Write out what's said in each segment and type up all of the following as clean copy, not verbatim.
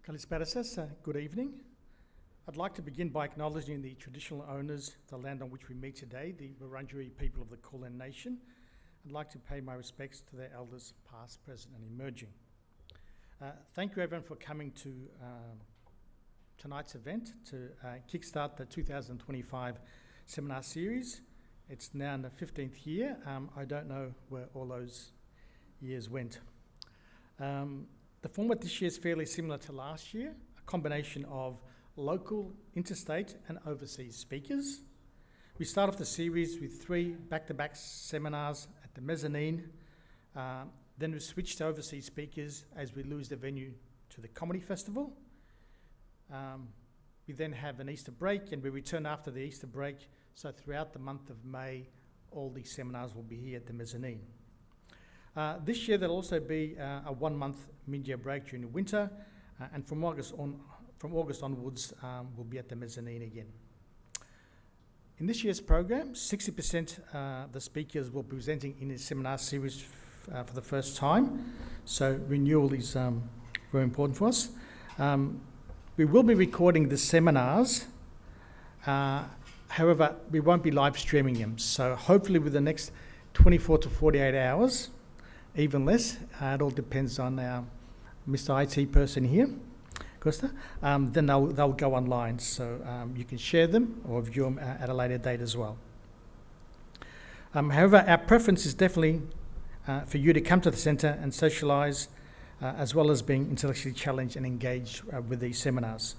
Kalispera, good evening. I'd like to begin by acknowledging the traditional owners of the land on which we meet today, the Wurundjeri people of the Kulin Nation. I'd like to pay my respects to their elders, past, present and emerging. Thank you everyone for coming to tonight's event to kickstart the 2025 seminar series. It's now in the 15th year. I don't know where all those years went. The format this year is fairly similar to last year, a combination of local, interstate and overseas speakers. We start off the series with 3 back-to-back seminars at the mezzanine. Then we switch to overseas speakers as we lose the venue to the Comedy Festival. We then have an Easter break and we return after the Easter break. So throughout the month of May, all these seminars will be here at the mezzanine. This year there'll also be a 1-month mid-year break during the winter, and from August onwards we'll be at the mezzanine again. In this year's program, 60% the speakers will be presenting in this seminar series for the first time, so renewal is very important for us. We will be recording the seminars, however we won't be live streaming them, so hopefully with the next 24 to 48 hours, even less, it all depends on our Mr. IT person here, Costa, then they'll go online, so you can share them or view them at a later date as well. However, our preference is definitely for you to come to the centre and socialise, as well as being intellectually challenged and engaged with these seminars.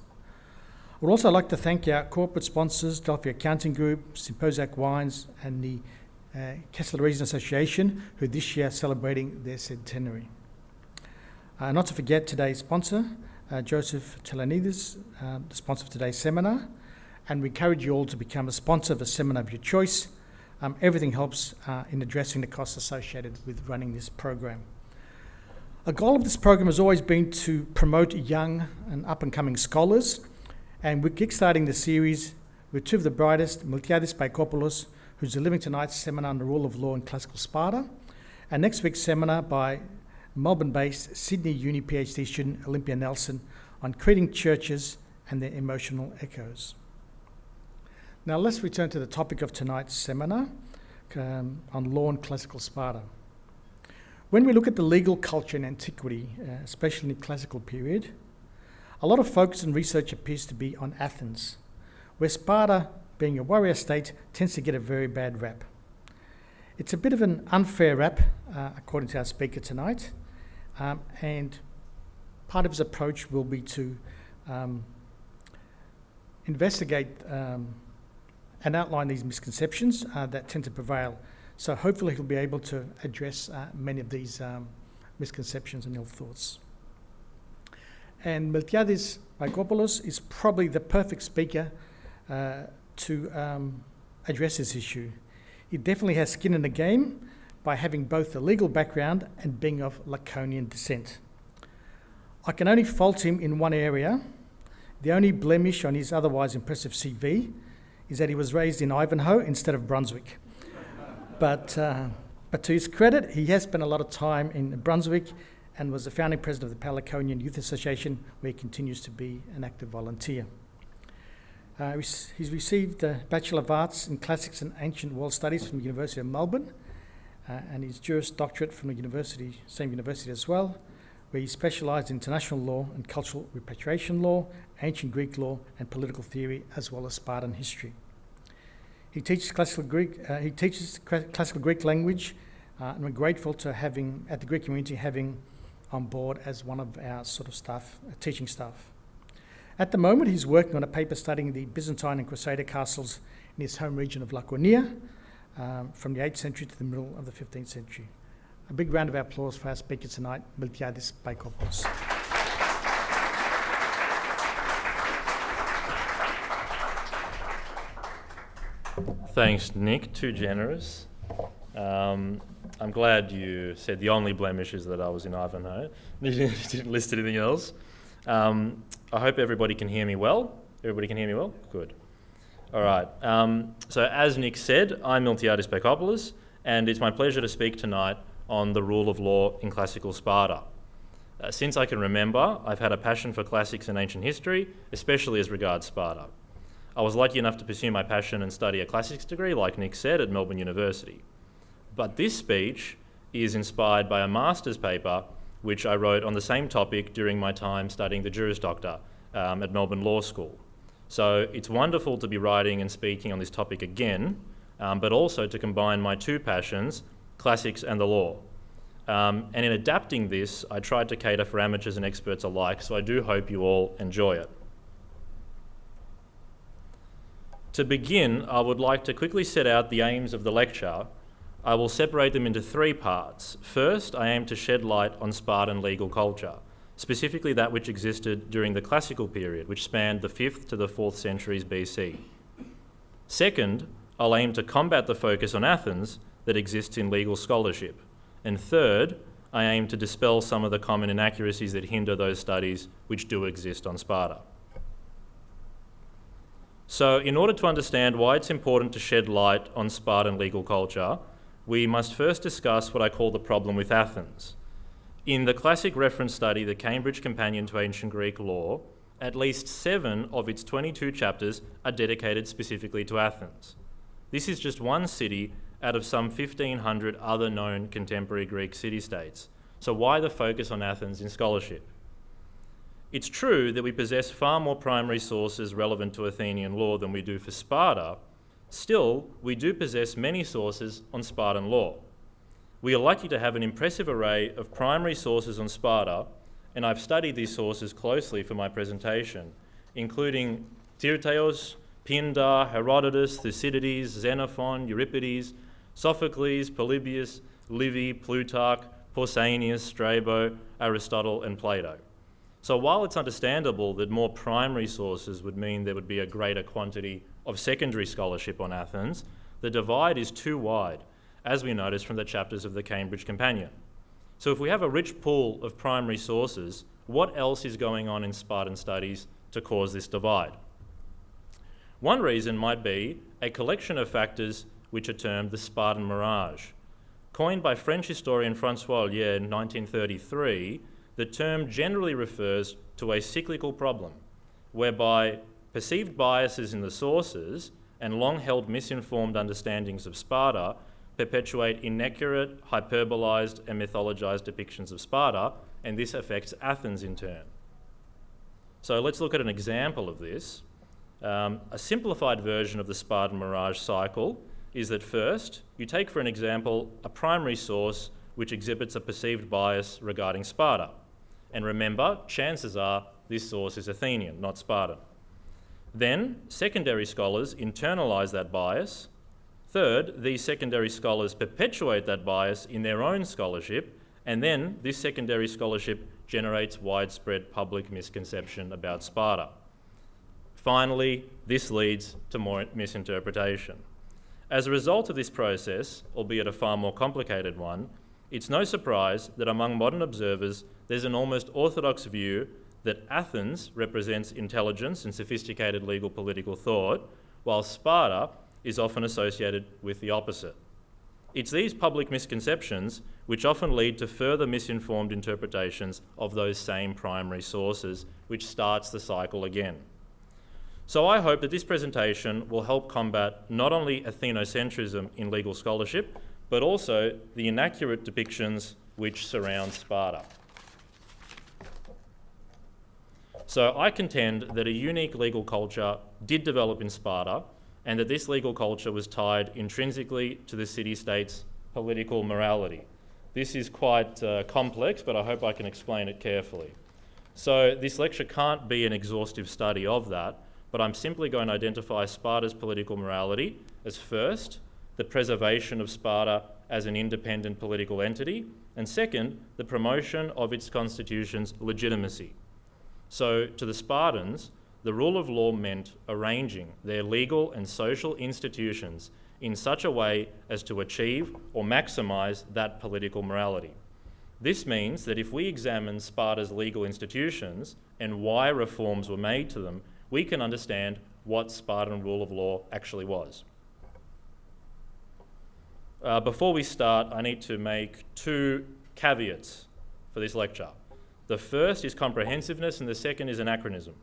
We'd also like to thank our corporate sponsors, Delphi Accounting Group, Symposiac Wines and the Kessler Region Association, who this year are celebrating their centenary. Not to forget today's sponsor, Joseph Telanides, the sponsor of today's seminar, and we encourage you all to become a sponsor of a seminar of your choice. Everything helps in addressing the costs associated with running this program. A goal of this program has always been to promote young and up-and-coming scholars, and we're kickstarting the series with 2 of the brightest, Miltiadis Paikopoulos, who's delivering tonight's seminar on the rule of law in classical Sparta, and next week's seminar by Melbourne-based Sydney Uni PhD student Olympia Nelson on creating churches and their emotional echoes. Now let's return to the topic of tonight's seminar on law in classical Sparta. When we look at the legal culture in antiquity, especially in the classical period, a lot of focus and research appears to be on Athens, where Sparta, being a warrior state, tends to get a very bad rap. It's a bit of an unfair rap, according to our speaker tonight, and part of his approach will be to investigate and outline these misconceptions that tend to prevail. So hopefully he'll be able to address many of these misconceptions and ill thoughts. And Miltiadis Paikopoulos is probably the perfect speaker to address this issue. He definitely has skin in the game by having both a legal background and being of Laconian descent. I can only fault him in one area. The only blemish on his otherwise impressive CV is that he was raised in Ivanhoe instead of Brunswick. But to his credit, he has spent a lot of time in Brunswick and was the founding president of the Palaconian Youth Association, where he continues to be an active volunteer. He's received a Bachelor of Arts in Classics and Ancient World Studies from the University of Melbourne, and his Juris Doctorate from the same university as well, where he specialised in international law and cultural repatriation law, ancient Greek law and political theory, as well as Spartan history. He teaches classical Greek language, and we're grateful to having, at the Greek community, having on board as one of our sort of staff, teaching staff. At the moment, he's working on a paper studying the Byzantine and Crusader castles in his home region of Laconia, from the 8th century to the middle of the 15th century. A big round of applause for our speaker tonight, Miltiadis Paikopoulos. Thanks, Nick. Too generous. I'm glad you said the only blemish is that I was in Ivanhoe. You didn't list anything else. I hope everybody can hear me well. Everybody can hear me well? Good. All right. So as Nick said, I'm Miltiadis Paikopoulos, and it's my pleasure to speak tonight on the rule of law in classical Sparta. Since I can remember, I've had a passion for classics and ancient history, especially as regards Sparta. I was lucky enough to pursue my passion and study a classics degree, like Nick said, at Melbourne University. But this speech is inspired by a master's paper which I wrote on the same topic during my time studying the Juris Doctor at Melbourne Law School. So it's wonderful to be writing and speaking on this topic again, but also to combine my two passions, classics and the law. And in adapting this, I tried to cater for amateurs and experts alike, so I do hope you all enjoy it. To begin, I would like to quickly set out the aims of the lecture. I will separate them into three parts. First, I aim to shed light on Spartan legal culture, specifically that which existed during the classical period, which spanned the 5th to the 4th centuries BC. Second, I'll aim to combat the focus on Athens that exists in legal scholarship. And third, I aim to dispel some of the common inaccuracies that hinder those studies which do exist on Sparta. So, in order to understand why it's important to shed light on Spartan legal culture, we must first discuss what I call the problem with Athens. In the classic reference study, the Cambridge Companion to Ancient Greek Law, at least 7 of its 22 chapters are dedicated specifically to Athens. This is just one city out of some 1,500 other known contemporary Greek city-states. So why the focus on Athens in scholarship? It's true that we possess far more primary sources relevant to Athenian law than we do for Sparta. Still, we do possess many sources on Spartan law. We are lucky to have an impressive array of primary sources on Sparta, and I've studied these sources closely for my presentation, including Tyrtaeus, Pindar, Herodotus, Thucydides, Xenophon, Euripides, Sophocles, Polybius, Livy, Plutarch, Pausanias, Strabo, Aristotle, and Plato. So while it's understandable that more primary sources would mean there would be a greater quantity of secondary scholarship on Athens, the divide is too wide, as we notice from the chapters of the Cambridge Companion. So if we have a rich pool of primary sources, what else is going on in Spartan studies to cause this divide? One reason might be a collection of factors which are termed the Spartan mirage. Coined by French historian François Ollier in 1933, the term generally refers to a cyclical problem, whereby perceived biases in the sources and long-held misinformed understandings of Sparta perpetuate inaccurate, hyperbolized, and mythologized depictions of Sparta, and this affects Athens in turn. So let's look at an example of this. A simplified version of the Spartan mirage cycle is that first, you take for an example a primary source which exhibits a perceived bias regarding Sparta. And remember, chances are this source is Athenian, not Spartan. Then, secondary scholars internalize that bias. Third, these secondary scholars perpetuate that bias in their own scholarship, and then this secondary scholarship generates widespread public misconception about Sparta. Finally, this leads to more misinterpretation. As a result of this process, albeit a far more complicated one, it's no surprise that among modern observers, there's an almost orthodox view that Athens represents intelligence and sophisticated legal political thought, while Sparta is often associated with the opposite. It's these public misconceptions which often lead to further misinformed interpretations of those same primary sources, which starts the cycle again. So I hope that this presentation will help combat not only ethnocentrism in legal scholarship, but also the inaccurate depictions which surround Sparta. So I contend that a unique legal culture did develop in Sparta, and that this legal culture was tied intrinsically to the city-state's political morality. This is quite complex, but I hope I can explain it carefully. So this lecture can't be an exhaustive study of that, but I'm simply going to identify Sparta's political morality as first, the preservation of Sparta as an independent political entity, and second, the promotion of its constitution's legitimacy. So to the Spartans, the rule of law meant arranging their legal and social institutions in such a way as to achieve or maximize that political morality. This means that if we examine Sparta's legal institutions and why reforms were made to them, we can understand what Spartan rule of law actually was. Before we start, I need to make 2 caveats for this lecture. The first is comprehensiveness and the second is anachronism.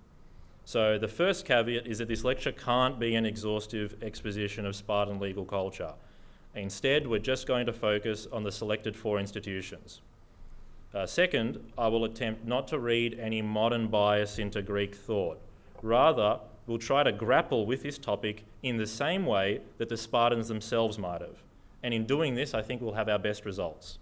So the first caveat is that this lecture can't be an exhaustive exposition of Spartan legal culture. Instead, we're just going to focus on the selected 4 institutions. Second, I will attempt not to read any modern bias into Greek thought. Rather, we'll try to grapple with this topic in the same way that the Spartans themselves might have. And in doing this, I think we'll have our best results.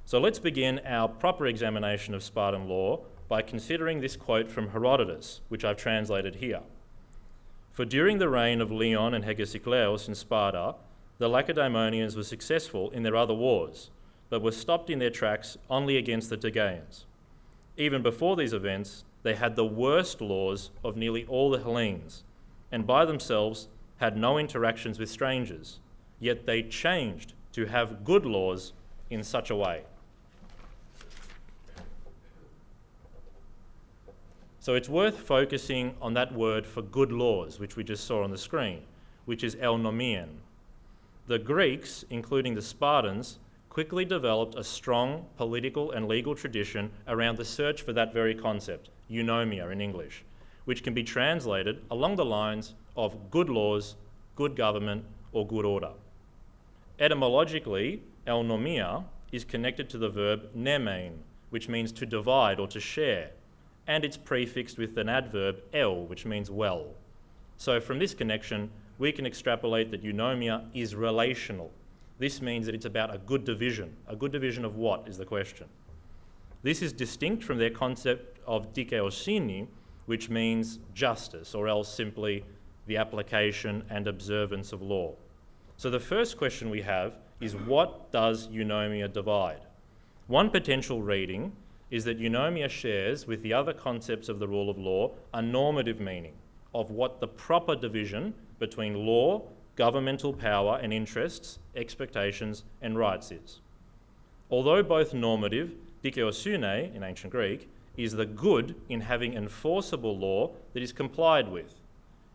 So let's begin our proper examination of Spartan law by considering this quote from Herodotus, which I've translated here. For during the reign of Leon and Hegesikleos in Sparta, the Lacedaemonians were successful in their other wars, but were stopped in their tracks only against the Tegeans. Even before these events, they had the worst laws of nearly all the Hellenes, and by themselves had no interactions with strangers, yet they changed to have good laws in such a way. So it's worth focusing on that word for good laws, which we just saw on the screen, which is eunomian. The Greeks, including the Spartans, quickly developed a strong political and legal tradition around the search for that very concept, eunomia in English, which can be translated along the lines of good laws, good government, or good order. Etymologically, eunomia is connected to the verb nemein, which means to divide or to share, and it's prefixed with an adverb el, which means well. So from this connection, we can extrapolate that eunomia is relational. This means that it's about a good division. A good division of what is the question? This is distinct from their concept of dikeosini, which means justice, or else simply the application and observance of law. So the first question we have is, what does eunomia divide? One potential reading is that eunomia shares with the other concepts of the rule of law a normative meaning of what the proper division between law, governmental power and interests, expectations and rights is. Although both normative, dikeosune in ancient Greek, is the good in having enforceable law that is complied with.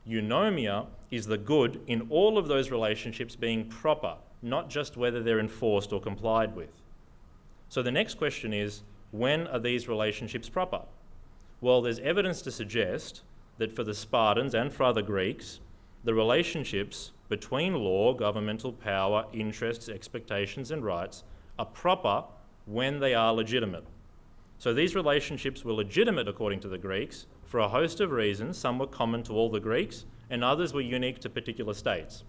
Eunomia is the good in all of those relationships being proper, not just whether they're enforced or complied with. So the next question is, when are these relationships proper? Well, there's evidence to suggest that for the Spartans and for other Greeks, the relationships between law, governmental power, interests, expectations and rights are proper when they are legitimate. So these relationships were legitimate according to the Greeks for a host of reasons. Some were common to all the Greeks and others were unique to particular states.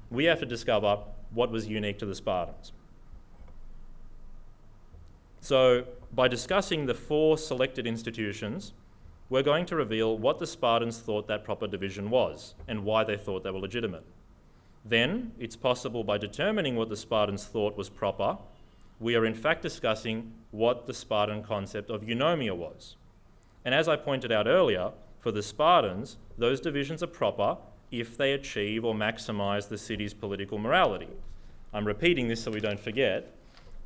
We have to discover what was unique to the Spartans. So by discussing the 4 selected institutions, we're going to reveal what the Spartans thought that proper division was and why they thought they were legitimate. Then, it's possible by determining what the Spartans thought was proper, we are in fact discussing what the Spartan concept of eunomia was. And as I pointed out earlier, for the Spartans, those divisions are proper if they achieve or maximise the city's political morality. I'm repeating this so we don't forget.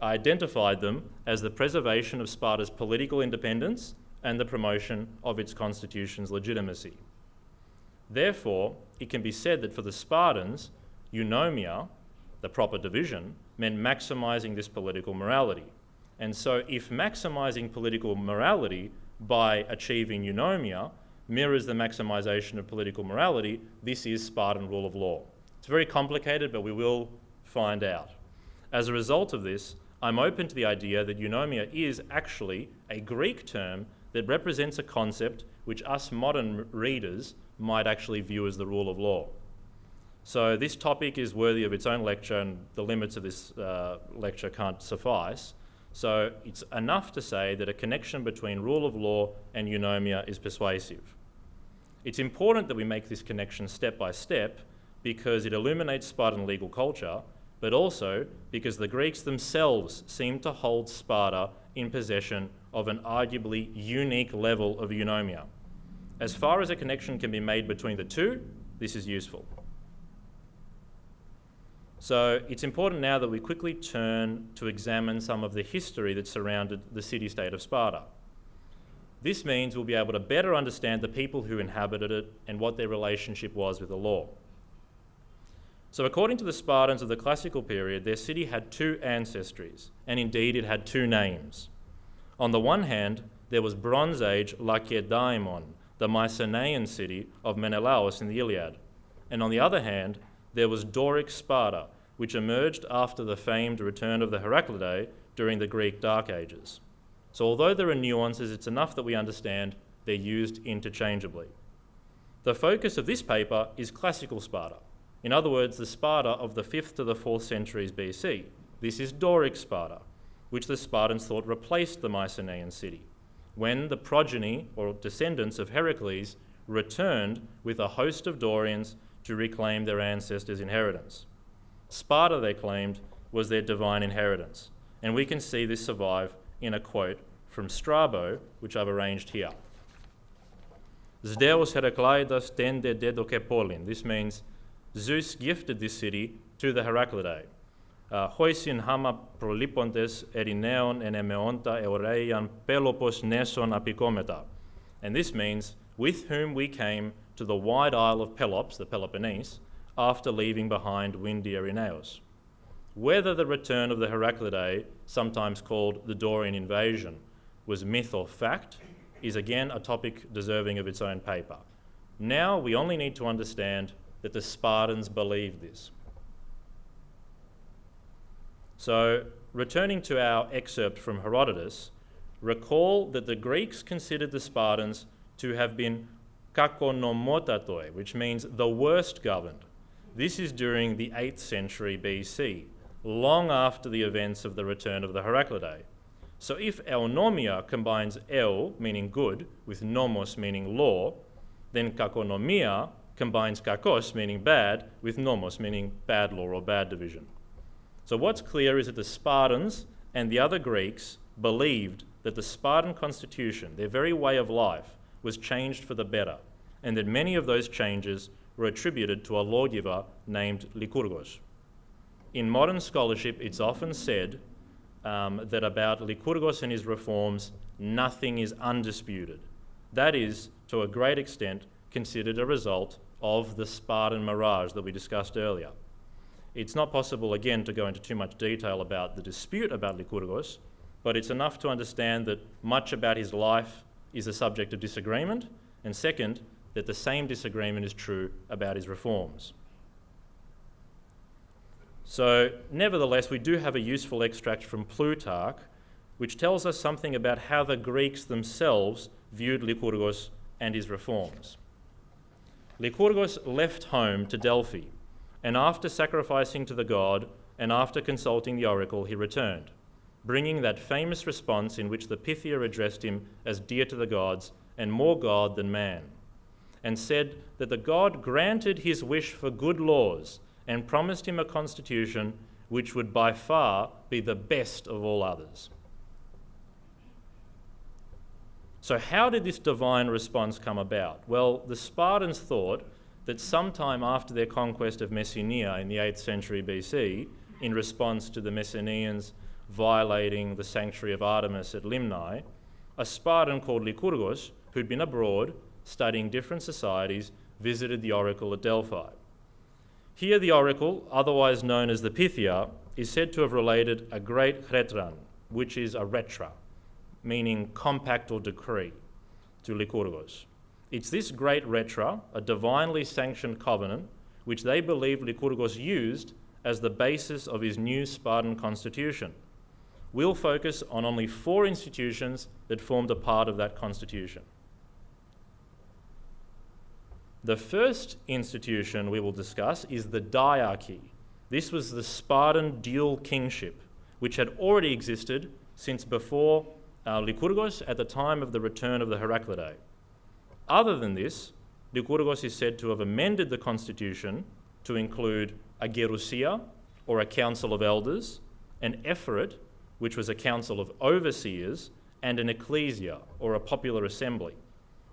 I identified them as the preservation of Sparta's political independence and the promotion of its constitution's legitimacy. Therefore, it can be said that for the Spartans, eunomia, the proper division, meant maximising this political morality. And so if maximising political morality by achieving eunomia mirrors the maximisation of political morality, this is Spartan rule of law. It's very complicated, but we will find out. As a result of this, I'm open to the idea that eunomia is actually a Greek term that represents a concept which us modern readers might actually view as the rule of law. So this topic is worthy of its own lecture, and the limits of this lecture can't suffice. So it's enough to say that a connection between rule of law and eunomia is persuasive. It's important that we make this connection step by step because it illuminates Spartan legal culture, but also because the Greeks themselves seem to hold Sparta in possession of an arguably unique level of eunomia. As far as a connection can be made between the two, this is useful. So it's important now that we quickly turn to examine some of the history that surrounded the city-state of Sparta. This means we'll be able to better understand the people who inhabited it and what their relationship was with the law. So according to the Spartans of the classical period, their city had 2 ancestries, and indeed it had 2 names. On the one hand, there was Bronze Age Lakedaimon, the Mycenaean city of Menelaus in the Iliad. And on the other hand, there was Doric Sparta, which emerged after the famed return of the Heraclidae during the Greek Dark Ages. So although there are nuances, it's enough that we understand they're used interchangeably. The focus of this paper is classical Sparta. In other words, the Sparta of the 5th to the 4th centuries BC. This is Doric Sparta, which the Spartans thought replaced the Mycenaean city, when the progeny or descendants of Heracles returned with a host of Dorians to reclaim their ancestors' inheritance. Sparta, they claimed, was their divine inheritance, and we can see this survive in a quote from Strabo, which I've arranged here. Zdeos Herakleidas tende dedokepolin. This means Zeus gifted this city to the Heraclidae. Hoisin hama prolipontes erineon enemeonta eureian Pelopos neson apicometa. And this means, with whom we came to the wide isle of Pelops, the Peloponnese, after leaving behind windy Erineos. Whether the return of the Heraclidae, sometimes called the Dorian invasion, was myth or fact, is again a topic deserving of its own paper. Now we only need to understand that the Spartans believed this. So, returning to our excerpt from Herodotus, recall that the Greeks considered the Spartans to have been kakonomotatoi, which means the worst governed. This is during the 8th century BC, long after the events of the return of the Heraclidae. So if eunomia combines eu, meaning good, with nomos, meaning law, then kakonomia combines kakos, meaning bad, with nomos, meaning bad law or bad division. So what's clear is that the Spartans and the other Greeks believed that the Spartan constitution, their very way of life, was changed for the better, and that many of those changes were attributed to a lawgiver named Lycurgos. In modern scholarship, it's often said that about Lycurgos and his reforms, nothing is undisputed. That is, to a great extent, considered a result of the Spartan mirage that we discussed earlier. It's not possible, again, to go into too much detail about the dispute about Lycurgos, but it's enough to understand that much about his life is a subject of disagreement, and second, that the same disagreement is true about his reforms. So, nevertheless, we do have a useful extract from Plutarch, which tells us something about how the Greeks themselves viewed Lycurgos and his reforms. Lycurgos left home to Delphi, and after sacrificing to the god and after consulting the oracle, he returned, bringing that famous response in which the Pythia addressed him as dear to the gods and more god than man, and said that the god granted his wish for good laws and promised him a constitution which would by far be the best of all others. So how did this divine response come about? Well, the Spartans thought that sometime after their conquest of Messenia in the 8th century BC, in response to the Messenians violating the sanctuary of Artemis at Limnae, a Spartan called Lycurgos, who'd been abroad studying different societies, visited the oracle at Delphi. Here the oracle, otherwise known as the Pythia, is said to have related a great chretran, which is a retra, meaning compact or decree, to Lycurgos. It's this great retra, a divinely sanctioned covenant, which they believe Lycurgos used as the basis of his new Spartan constitution. We'll focus on only 4 institutions that formed a part of that constitution. The first institution we will discuss is the Diarchy. This was the Spartan dual kingship, which had already existed since before Lycurgos at the time of the return of the Heraclidae. Other than this, Lycurgos is said to have amended the constitution to include a Gerousia, or a council of elders, an Ephorate, which was a council of overseers, and an Ekklesia, or a popular assembly.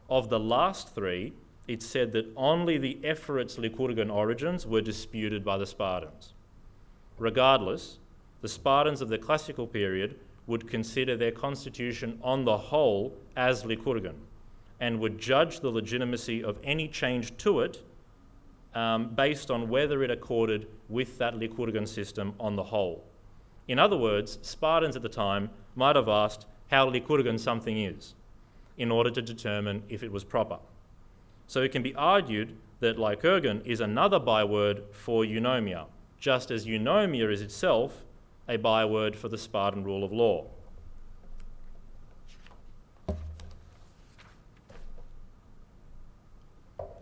Of the last 3, it's said that only the Ephorate's Lycurgan origins were disputed by the Spartans. Regardless, the Spartans of the classical period would consider their constitution on the whole as Lycurgan, and would judge the legitimacy of any change to it based on whether it accorded with that Lycurgan system on the whole. In other words, Spartans at the time might have asked, how Lycurgan something is, in order to determine if it was proper. So it can be argued that Lycurgan is another byword for eunomia, just as eunomia is itself a byword for the Spartan rule of law.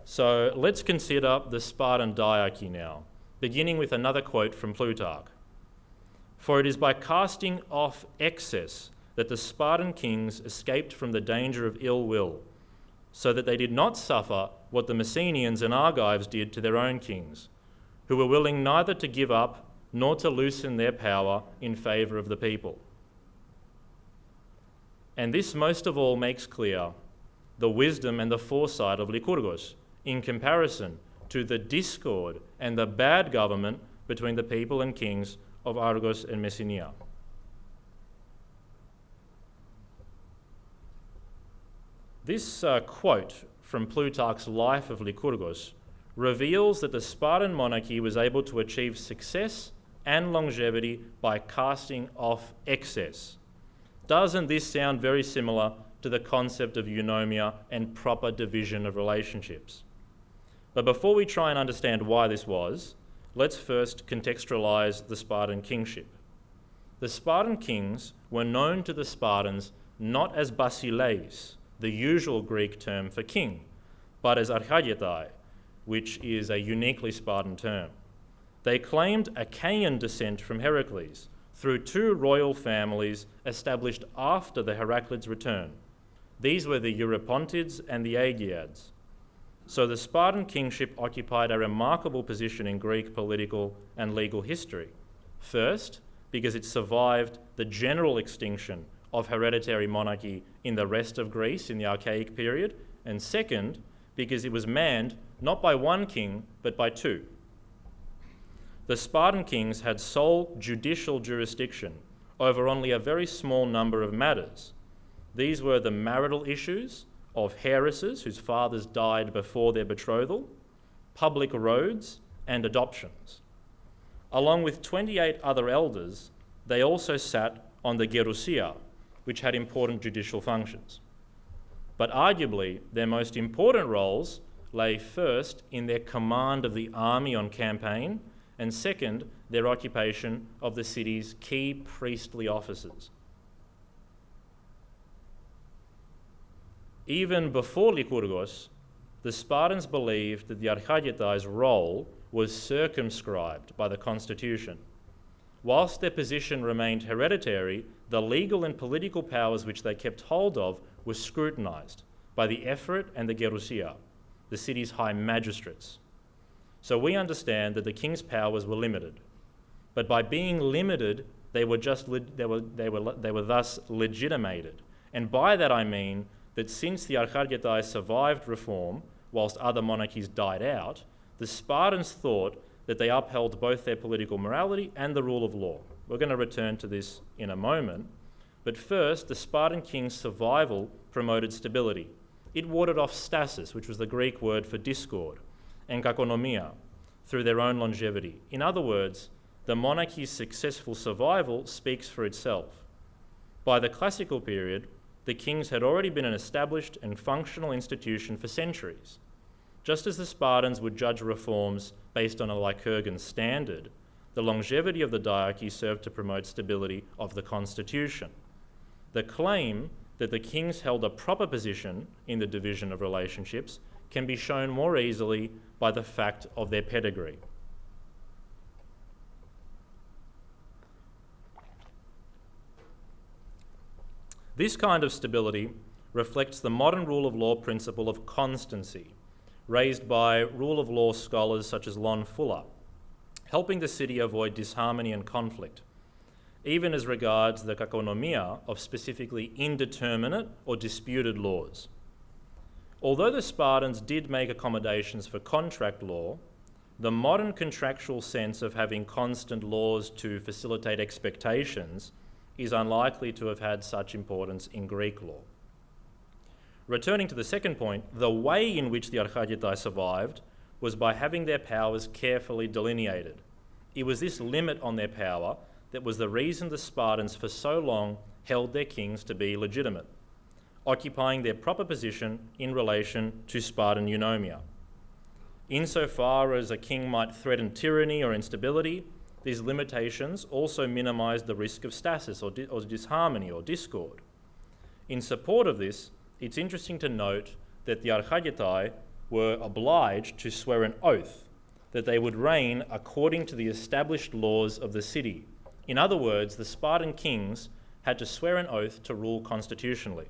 So let's consider the Spartan Diarchy now, beginning with another quote from Plutarch. "For it is by casting off excess that the Spartan kings escaped from the danger of ill will, so that they did not suffer what the Messenians and Argives did to their own kings, who were willing neither to give up nor to loosen their power in favour of the people." And this most of all makes clear the wisdom and the foresight of Lycurgus in comparison to the discord and the bad government between the people and kings of Argos and Messenia. This quote from Plutarch's Life of Lycurgus reveals that the Spartan monarchy was able to achieve success and longevity by casting off excess. Doesn't this sound very similar to the concept of eunomia and proper division of relationships? But before we try and understand why this was, let's first contextualize the Spartan kingship. The Spartan kings were known to the Spartans not as basileis, the usual Greek term for king, but as archagetai, which is a uniquely Spartan term. They claimed Achaean descent from Heracles through two royal families established after the Heraclids' return. These were the Eurypontids and the Aegiads. So the Spartan kingship occupied a remarkable position in Greek political and legal history. First, because it survived the general extinction of hereditary monarchy in the rest of Greece in the Archaic period, and second, because it was manned not by one king, but by two. The Spartan kings had sole judicial jurisdiction over only a very small number of matters. These were the marital issues of heiresses whose fathers died before their betrothal, public roads, and adoptions. Along with 28 other elders, they also sat on the Gerousia, which had important judicial functions. But arguably, their most important roles lay first in their command of the army on campaign, and second, their occupation of the city's key priestly offices. Even before Lycurgus, the Spartans believed that the archagetai's role was circumscribed by the constitution. Whilst their position remained hereditary, the legal and political powers which they kept hold of were scrutinised by the Ephorate and the Gerousia, the city's high magistrates. So we understand that the king's powers were limited, but by being limited, they were thus legitimated. And by that I mean that since the archagetai survived reform, whilst other monarchies died out, the Spartans thought that they upheld both their political morality and the rule of law. We're going to return to this in a moment. But first, the Spartan king's survival promoted stability. It warded off stasis, which was the Greek word for discord, and kakonomia, through their own longevity. In other words, the monarchy's successful survival speaks for itself. By the classical period, the kings had already been an established and functional institution for centuries. Just as the Spartans would judge reforms based on a Lycurgan standard, the longevity of the diarchy served to promote stability of the constitution. The claim that the kings held a proper position in the division of relationships can be shown more easily by the fact of their pedigree. This kind of stability reflects the modern rule of law principle of constancy, raised by rule of law scholars such as Lon Fuller, helping the city avoid disharmony and conflict, even as regards the kakonomia of specifically indeterminate or disputed laws. Although the Spartans did make accommodations for contract law, the modern contractual sense of having constant laws to facilitate expectations is unlikely to have had such importance in Greek law. Returning to the second point, the way in which the archagetai survived was by having their powers carefully delineated. It was this limit on their power that was the reason the Spartans for so long held their kings to be legitimate, occupying their proper position in relation to Spartan eunomia. Insofar as a king might threaten tyranny or instability, these limitations also minimised the risk of stasis or disharmony or discord. In support of this, it's interesting to note that the Archagetai were obliged to swear an oath that they would reign according to the established laws of the city. In other words, the Spartan kings had to swear an oath to rule constitutionally.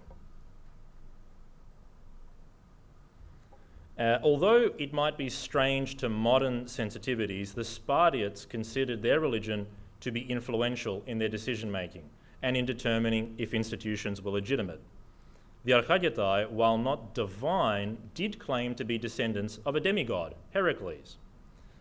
Although it might be strange to modern sensitivities, the Spartiates considered their religion to be influential in their decision-making and in determining if institutions were legitimate. The Archagetai, while not divine, did claim to be descendants of a demigod, Heracles.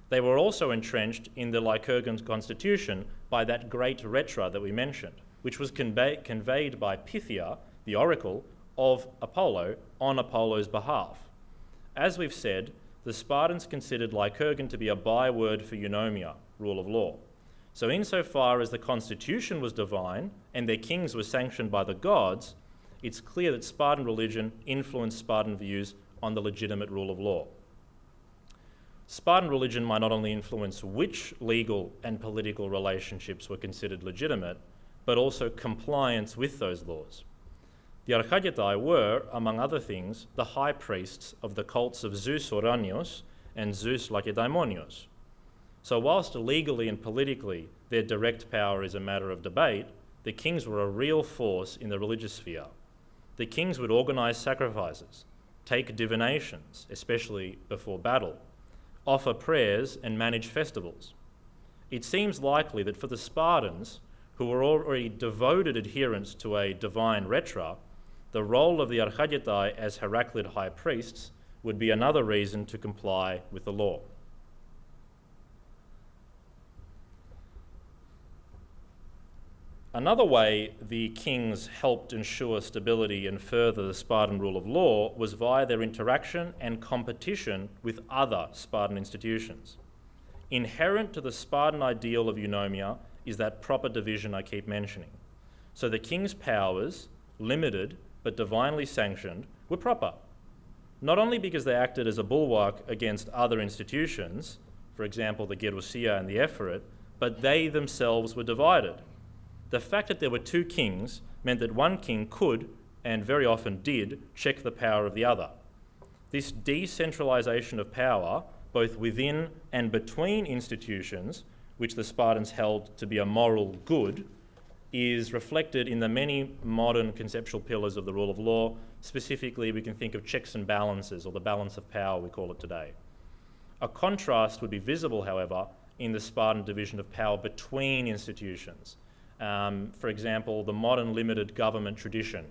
They were also entrenched in the Lycurgan constitution by that great retra that we mentioned, which was conveyed by Pythia, the oracle, of Apollo on Apollo's behalf. As we've said, the Spartans considered Lycurgan to be a byword for eunomia, rule of law. So insofar as the constitution was divine and their kings were sanctioned by the gods, it's clear that Spartan religion influenced Spartan views on the legitimate rule of law. Spartan religion might not only influence which legal and political relationships were considered legitimate, but also compliance with those laws. The Archagetai were, among other things, the high priests of the cults of Zeus Oranios and Zeus Lakedaimonios. So whilst legally and politically their direct power is a matter of debate, the kings were a real force in the religious sphere. The kings would organise sacrifices, take divinations, especially before battle, offer prayers and manage festivals. It seems likely that for the Spartans, who were already devoted adherents to a divine retra, the role of the Archagetai as Heraclid high priests would be another reason to comply with the law. Another way the kings helped ensure stability and further the Spartan rule of law was via their interaction and competition with other Spartan institutions. Inherent to the Spartan ideal of eunomia is that proper division I keep mentioning. So the king's powers, limited but divinely sanctioned, were proper, not only because they acted as a bulwark against other institutions, for example the Gerousia and the Ephorate, but they themselves were divided. The fact that there were two kings meant that one king could, and very often did, check the power of the other. This decentralisation of power, both within and between institutions, which the Spartans held to be a moral good, is reflected in the many modern conceptual pillars of the rule of law. Specifically, we can think of checks and balances, or the balance of power, we call it today. A contrast would be visible, however, in the Spartan division of power between institutions. For example, the modern limited government tradition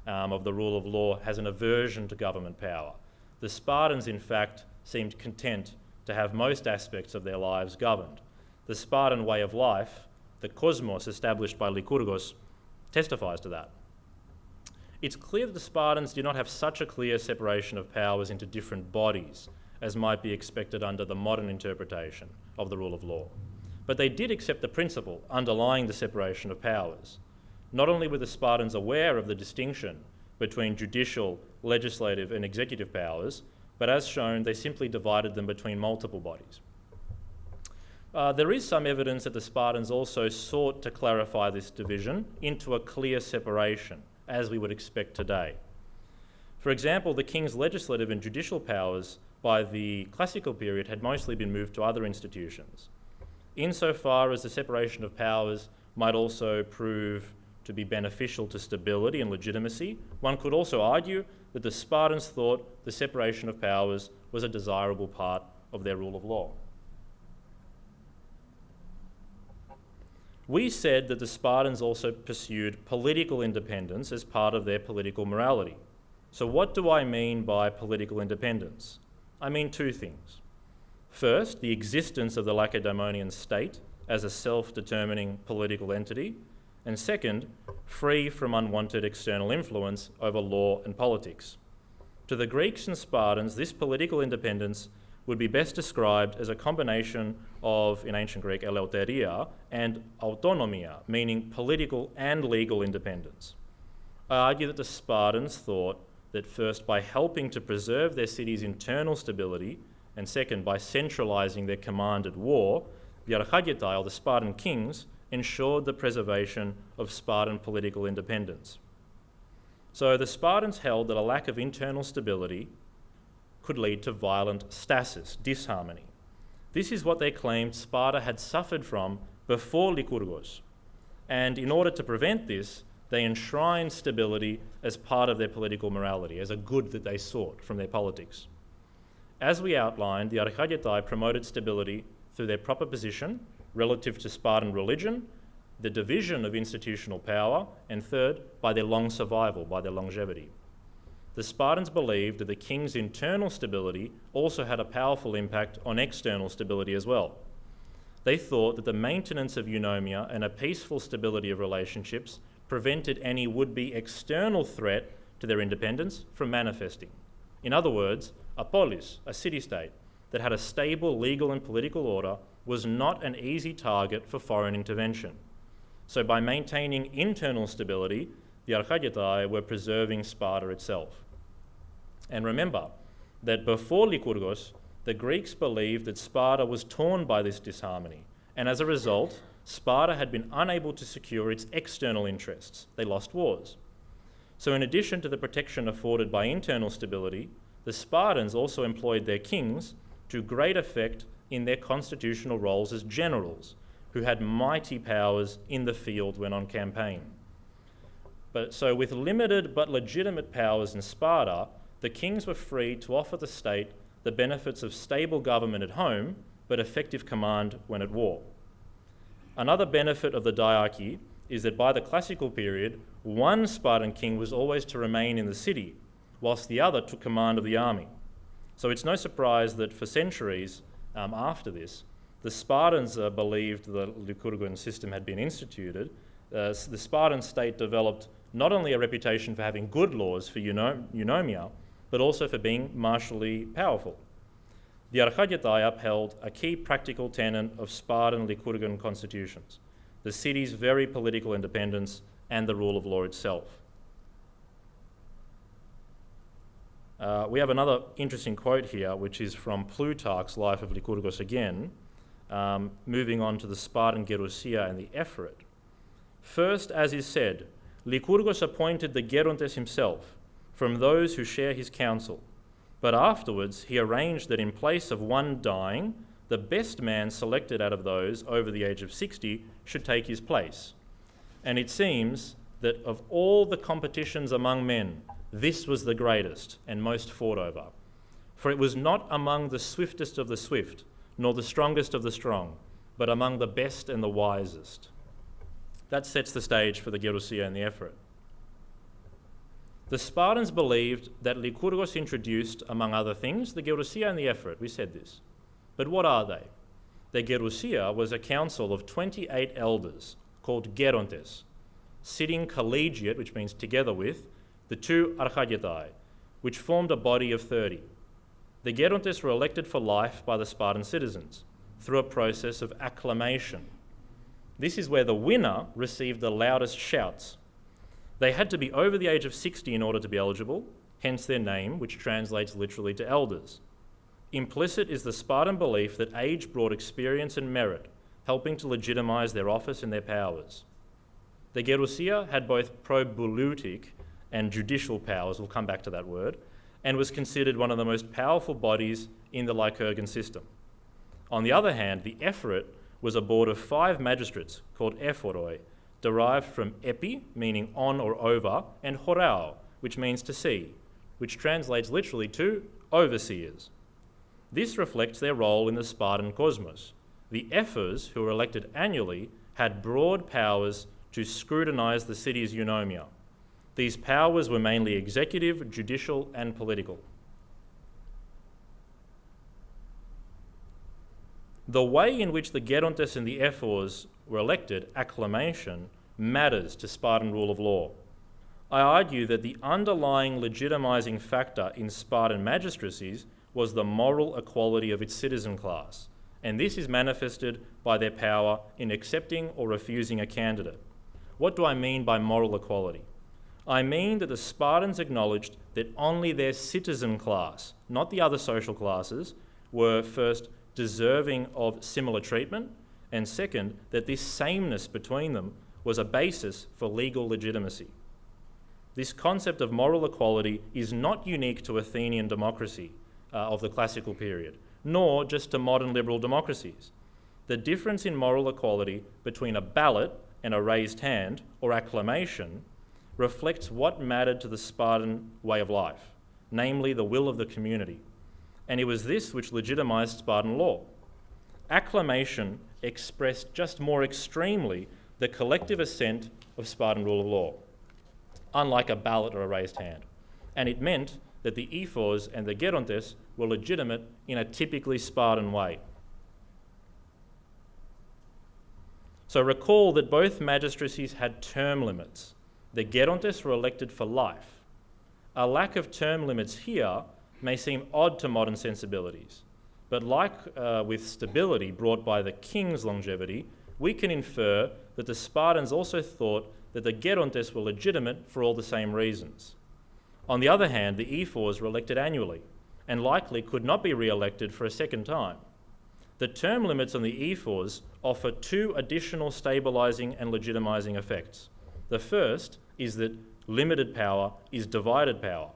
of the rule of law has an aversion to government power. The Spartans, in fact, seemed content to have most aspects of their lives governed. The Spartan way of life, the cosmos established by Lycurgos, testifies to that. It's clear that the Spartans did not have such a clear separation of powers into different bodies as might be expected under the modern interpretation of the rule of law. But they did accept the principle underlying the separation of powers. Not only were the Spartans aware of the distinction between judicial, legislative, and executive powers, but as shown, they simply divided them between multiple bodies. There is some evidence that the Spartans also sought to clarify this division into a clear separation, as we would expect today. For example, the king's legislative and judicial powers by the classical period had mostly been moved to other institutions. Insofar as the separation of powers might also prove to be beneficial to stability and legitimacy, one could also argue that the Spartans thought the separation of powers was a desirable part of their rule of law. We said that the Spartans also pursued political independence as part of their political morality. So what do I mean by political independence? I mean two things. First, the existence of the Lacedaemonian state as a self-determining political entity, and second, free from unwanted external influence over law and politics. To the Greeks and Spartans, this political independence would be best described as a combination of, in ancient Greek, eleuteria and autonomia, meaning political and legal independence. I argue that the Spartans thought that first, by helping to preserve their city's internal stability, and second, by centralising their command at war, the Archagetai, or the Spartan kings, ensured the preservation of Spartan political independence. So the Spartans held that a lack of internal stability could lead to violent stasis, disharmony. This is what they claimed Sparta had suffered from before Lycurgos. And in order to prevent this, they enshrined stability as part of their political morality, as a good that they sought from their politics. As we outlined, the Archagetai promoted stability through their proper position relative to Spartan religion, the division of institutional power, and third, by their long survival, by their longevity. The Spartans believed that the king's internal stability also had a powerful impact on external stability as well. They thought that the maintenance of eunomia and a peaceful stability of relationships prevented any would-be external threat to their independence from manifesting. In other words, a polis, a city-state, that had a stable legal and political order was not an easy target for foreign intervention. So by maintaining internal stability, the Archagetai were preserving Sparta itself. And remember that before Lycurgos, the Greeks believed that Sparta was torn by this disharmony, and as a result, Sparta had been unable to secure its external interests. They lost wars. So in addition to the protection afforded by internal stability, the Spartans also employed their kings to great effect in their constitutional roles as generals, who had mighty powers in the field when on campaign. So with limited but legitimate powers in Sparta, the kings were free to offer the state the benefits of stable government at home, but effective command when at war. Another benefit of the Diarchy is that by the classical period, one Spartan king was always to remain in the city, whilst the other took command of the army. So it's no surprise that for centuries after this, the Spartans believed the Lycurgan system had been instituted. The Spartan state developed not only a reputation for having good laws for eunomia, but also for being martially powerful. The Archagetai upheld a key practical tenet of Spartan Lycurgan constitutions, the city's very political independence and the rule of law itself. We have another interesting quote here, which is from Plutarch's Life of Lycurgos again, moving on to the Spartan Gerousia and the Ephorate. First, as is said, Lycurgos appointed the Gerontes himself from those who share his counsel, but afterwards he arranged that in place of one dying, the best man selected out of those over the age of 60 should take his place. And it seems that of all the competitions among men, this was the greatest and most fought over. For it was not among the swiftest of the swift, nor the strongest of the strong, but among the best and the wisest. That sets the stage for the Gerousia and the Ephorate. The Spartans believed that Lycurgos introduced, among other things, the Gerousia and the Ephorate. We said this. But what are they? The Gerousia was a council of 28 elders called Gerontes, sitting collegiate, which means together with, the two Archagetai, which formed a body of 30. The Gerontes were elected for life by the Spartan citizens through a process of acclamation. This is where the winner received the loudest shouts. They had to be over the age of 60 in order to be eligible, hence their name, which translates literally to elders. Implicit is the Spartan belief that age brought experience and merit, helping to legitimize their office and their powers. The Gerousia had both probulitic and judicial powers, we'll come back to that word, and was considered one of the most powerful bodies in the Lycurgan system. On the other hand, the Ephorate was a board of 5 magistrates called Ephoroi, derived from epi, meaning on or over, and horao, which means to see, which translates literally to overseers. This reflects their role in the Spartan cosmos. The ephors, who were elected annually, had broad powers to scrutinize the city's eunomia. These powers were mainly executive, judicial, and political. The way in which the Gerontes and the ephors were elected, acclamation, matters to Spartan rule of law. I argue that the underlying legitimizing factor in Spartan magistracies was the moral equality of its citizen class, and this is manifested by their power in accepting or refusing a candidate. What do I mean by moral equality? I mean that the Spartans acknowledged that only their citizen class, not the other social classes, were first deserving of similar treatment, and second, that this sameness between them was a basis for legal legitimacy. This concept of moral equality is not unique to Athenian democracy of the classical period, nor just to modern liberal democracies. The difference in moral equality between a ballot and a raised hand, or acclamation, reflects what mattered to the Spartan way of life, namely the will of the community. And it was this which legitimized Spartan law. Acclamation expressed just more extremely the collective assent of Spartan rule of law, unlike a ballot or a raised hand. And it meant that the ephors and the gerontes were legitimate in a typically Spartan way. So recall that both magistracies had term limits. The gerontes were elected for life. A lack of term limits here may seem odd to modern sensibilities, but like with stability brought by the king's longevity, we can infer that the Spartans also thought that the gerontes were legitimate for all the same reasons. On the other hand, the ephors were elected annually and likely could not be re-elected for a second time. The term limits on the ephors offer two additional stabilising and legitimising effects. The first is that limited power is divided power,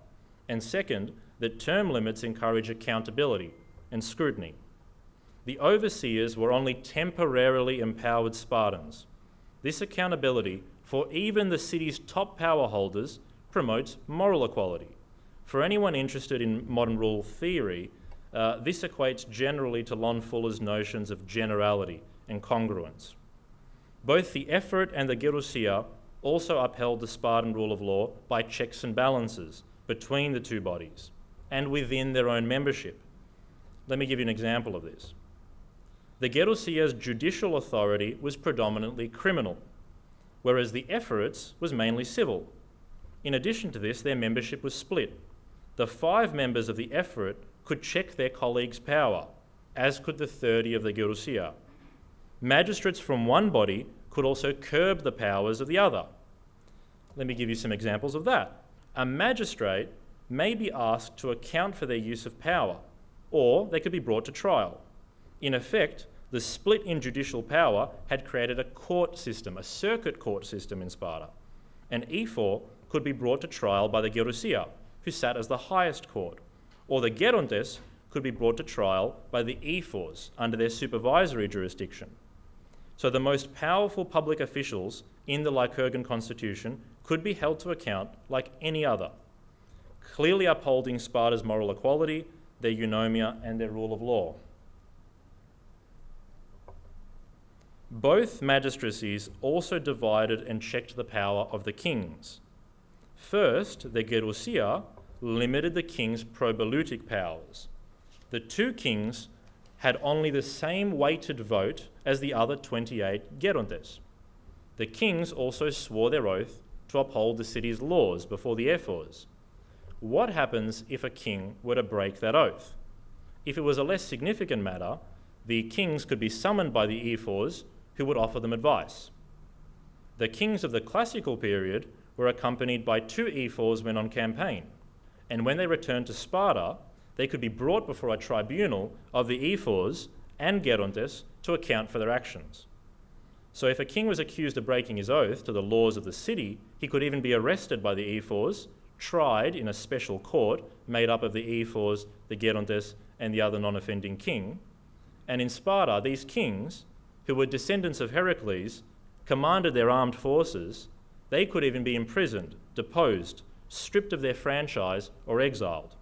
and second, that term limits encourage accountability and scrutiny. The overseers were only temporarily empowered Spartans. This accountability for even the city's top power holders promotes moral equality. For anyone interested in modern rule theory, this equates generally to Lon Fuller's notions of generality and congruence. Both the Ephorate and the Gerousia also upheld the Spartan rule of law by checks and balances between the two bodies and within their own membership. Let me give you an example of this. The Gerousia's judicial authority was predominantly criminal, whereas the Ephorate's was mainly civil. In addition to this, their membership was split. The 5 members of the Ephorate could check their colleagues' power, as could the 30 of the Gerousia. Magistrates from one body could also curb the powers of the other. Let me give you some examples of that. A magistrate may be asked to account for their use of power, or they could be brought to trial. In effect, the split in judicial power had created a court system, a circuit court system in Sparta. An ephor could be brought to trial by the Gerousia, who sat as the highest court, or the gerontes could be brought to trial by the ephors under their supervisory jurisdiction. So the most powerful public officials in the Lycurgan constitution could be held to account like any other, clearly upholding Sparta's moral equality, their eunomia, and their rule of law. Both magistracies also divided and checked the power of the kings. First, the Gerousia limited the king's probalutic powers. The 2 kings had only the same weighted vote as the other 28 gerontes. The kings also swore their oath to uphold the city's laws before the ephors. What happens if a king were to break that oath? If it was a less significant matter, the kings could be summoned by the ephors, who would offer them advice. The kings of the classical period were accompanied by 2 ephors when on campaign, and when they returned to Sparta, they could be brought before a tribunal of the ephors and gerontes to account for their actions. So if a king was accused of breaking his oath to the laws of the city, he could even be arrested by the ephors, tried in a special court made up of the ephors, the gerontes, and the other non-offending king. And in Sparta, these kings, who were descendants of Heracles, commanded their armed forces. They could even be imprisoned, deposed, stripped of their franchise, or exiled.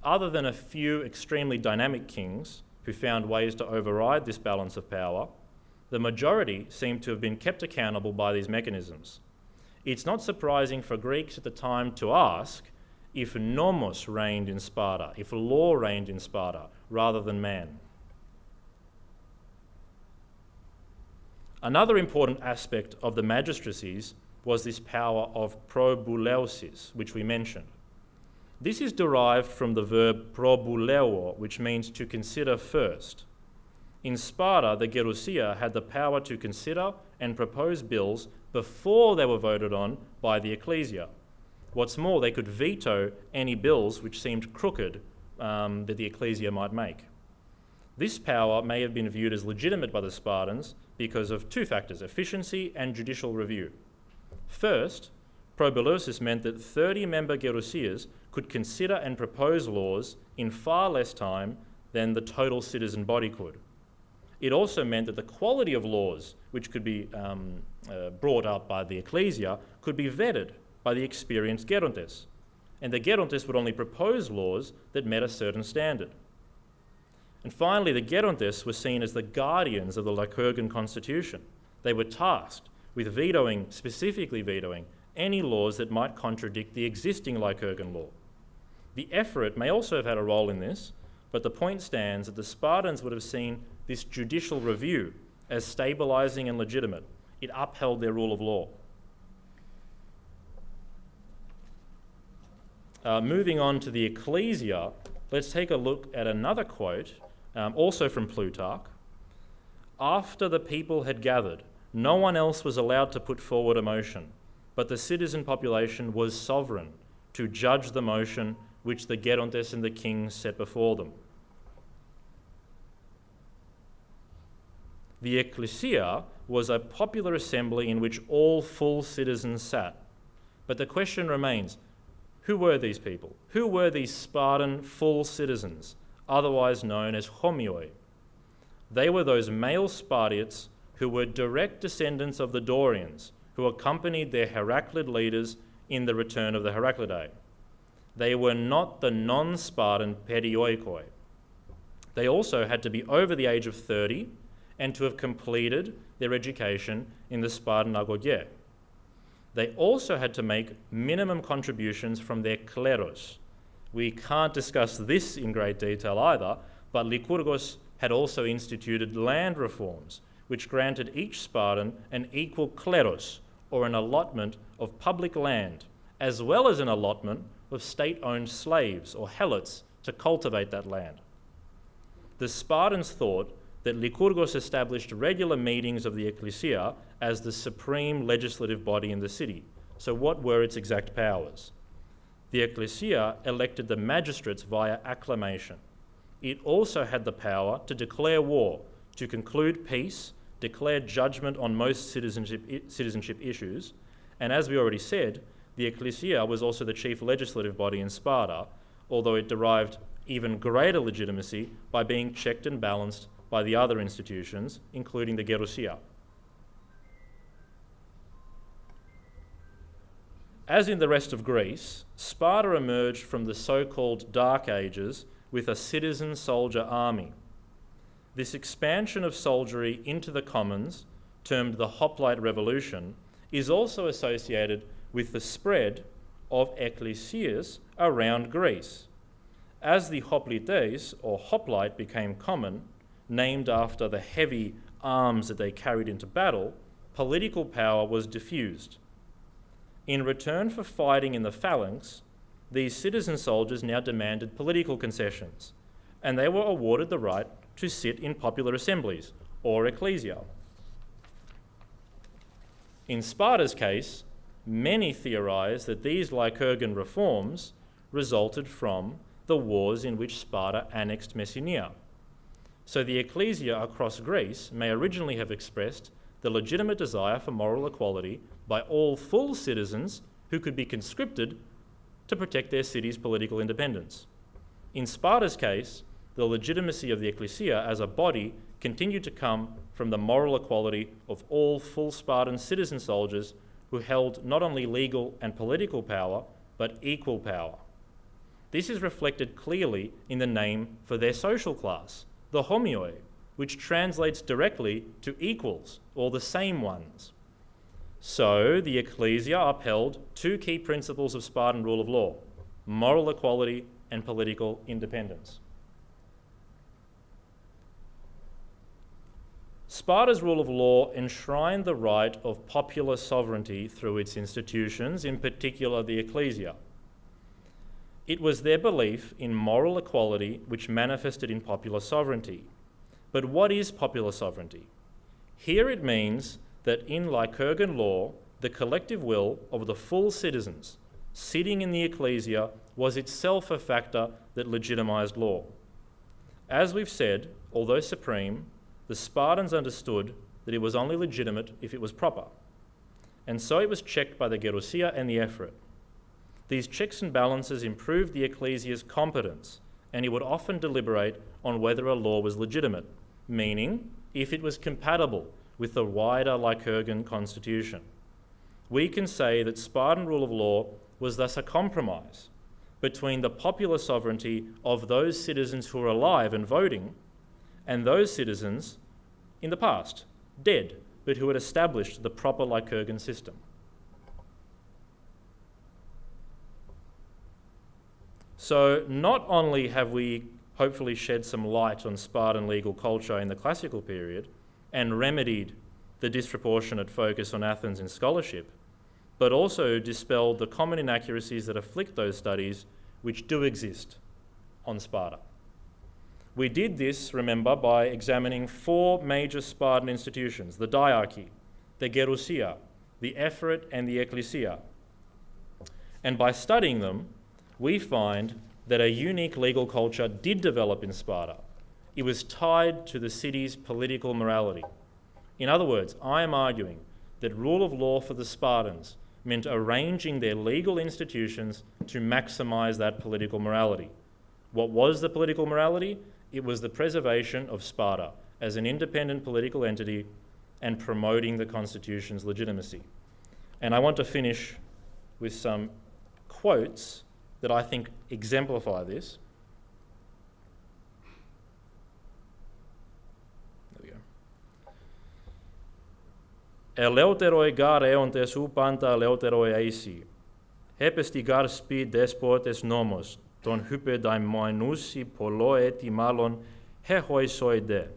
Other than a few extremely dynamic kings who found ways to override this balance of power, the majority seem to have been kept accountable by these mechanisms. It's not surprising for Greeks at the time to ask if nomos reigned in Sparta, if law reigned in Sparta, rather than man. Another important aspect of the magistracies was this power of probuleusis, which we mentioned. This is derived from the verb probouleo, which means to consider first. In Sparta, the Gerousia had the power to consider and propose bills before they were voted on by the Ekklesia. What's more, they could veto any bills which seemed crooked that the Ekklesia might make. This power may have been viewed as legitimate by the Spartans because of two factors: efficiency and judicial review. First, proboulosis meant that 30-member Gerousias could consider and propose laws in far less time than the total citizen body could. It also meant that the quality of laws which could be brought up by the Ekklesia could be vetted by the experienced gerontes, and the gerontes would only propose laws that met a certain standard. And finally, the gerontes were seen as the guardians of the Lycurgan constitution. They were tasked with specifically vetoing, any laws that might contradict the existing Lycurgan law. The Ephorate may also have had a role in this, but the point stands that the Spartans would have seen this judicial review as stabilizing and legitimate. It upheld their rule of law. Moving on to the Ekklesia, let's take a look at another quote, also from Plutarch. After the people had gathered, no one else was allowed to put forward a motion, but the citizen population was sovereign to judge the motion which the gerontes and the kings set before them. The Ekklesia was a popular assembly in which all full citizens sat. But the question remains, who were these people? Who were these Spartan full citizens, otherwise known as homioi? They were those male Spartiates who were direct descendants of the Dorians, who accompanied their Heraclid leaders in the return of the Heraclidae. They were not the non-Spartan pedioikoi. They also had to be over the age of 30 and to have completed their education in the Spartan agoge. They also had to make minimum contributions from their kleros. We can't discuss this in great detail either, but Lycurgos had also instituted land reforms, which granted each Spartan an equal kleros, or an allotment of public land, as well as an allotment of state-owned slaves, or helots, to cultivate that land. The Spartans thought that Lycurgos established regular meetings of the Ekklesia as the supreme legislative body in the city. So what were its exact powers? The Ekklesia elected the magistrates via acclamation. It also had the power to declare war, to conclude peace, declare judgment on most citizenship issues, and as we already said, the Ekklesia was also the chief legislative body in Sparta, although it derived even greater legitimacy by being checked and balanced by the other institutions, including the Gerousia. As in the rest of Greece, Sparta emerged from the so-called Dark Ages with a citizen soldier army. This expansion of soldiery into the commons, termed the Hoplite Revolution, is also associated with the spread of ecclesias around Greece. As the Hoplites, or hoplite, became common, named after the heavy arms that they carried into battle, political power was diffused. In return for fighting in the phalanx, these citizen soldiers now demanded political concessions, and they were awarded the right to sit in popular assemblies, or ecclesia. In Sparta's case, many theorize that these Lycurgan reforms resulted from the wars in which Sparta annexed Messenia. So the ecclesia across Greece may originally have expressed the legitimate desire for moral equality by all full citizens who could be conscripted to protect their city's political independence. In Sparta's case, the legitimacy of the ecclesia as a body continued to come from the moral equality of all full Spartan citizen soldiers who held not only legal and political power, but equal power. This is reflected clearly in the name for their social class, the homioi, which translates directly to equals, or the same ones. So the Ekklesia upheld two key principles of Spartan rule of law: moral equality and political independence. Sparta's rule of law enshrined the right of popular sovereignty through its institutions, in particular the Ekklesia. It was their belief in moral equality which manifested in popular sovereignty. But what is popular sovereignty? Here it means that in Lycurgan law, the collective will of the full citizens sitting in the Ekklesia was itself a factor that legitimized law. As we've said, although supreme, the Spartans understood that it was only legitimate if it was proper. And so it was checked by the Gerousia and the Ephorate. These checks and balances improved the Ekklesia's competence, and it would often deliberate on whether a law was legitimate, meaning if it was compatible with the wider Lycurgan constitution. We can say that Spartan rule of law was thus a compromise between the popular sovereignty of those citizens who are alive and voting and those citizens in the past, dead, but who had established the proper Lycurgan system. So not only have we hopefully shed some light on Spartan legal culture in the classical period and remedied the disproportionate focus on Athens in scholarship, but also dispelled the common inaccuracies that afflict those studies which do exist on Sparta. We did this, remember, by examining 4 major Spartan institutions: the Diarchy, the Gerousia, the Ephorate, and the Ekklesia. And by studying them, we find that a unique legal culture did develop in Sparta. It was tied to the city's political morality. In other words, I am arguing that rule of law for the Spartans meant arranging their legal institutions to maximize that political morality. What was the political morality? It was the preservation of Sparta as an independent political entity and promoting the constitution's legitimacy. And I want to finish with some quotes that I think exemplify this. There we go. Eleuteroi gar eontes ou panta eleuteroi eisi. Hepesti gar spi despotes nomos, ton hype daimoinusi poloeti malon hehoi soide,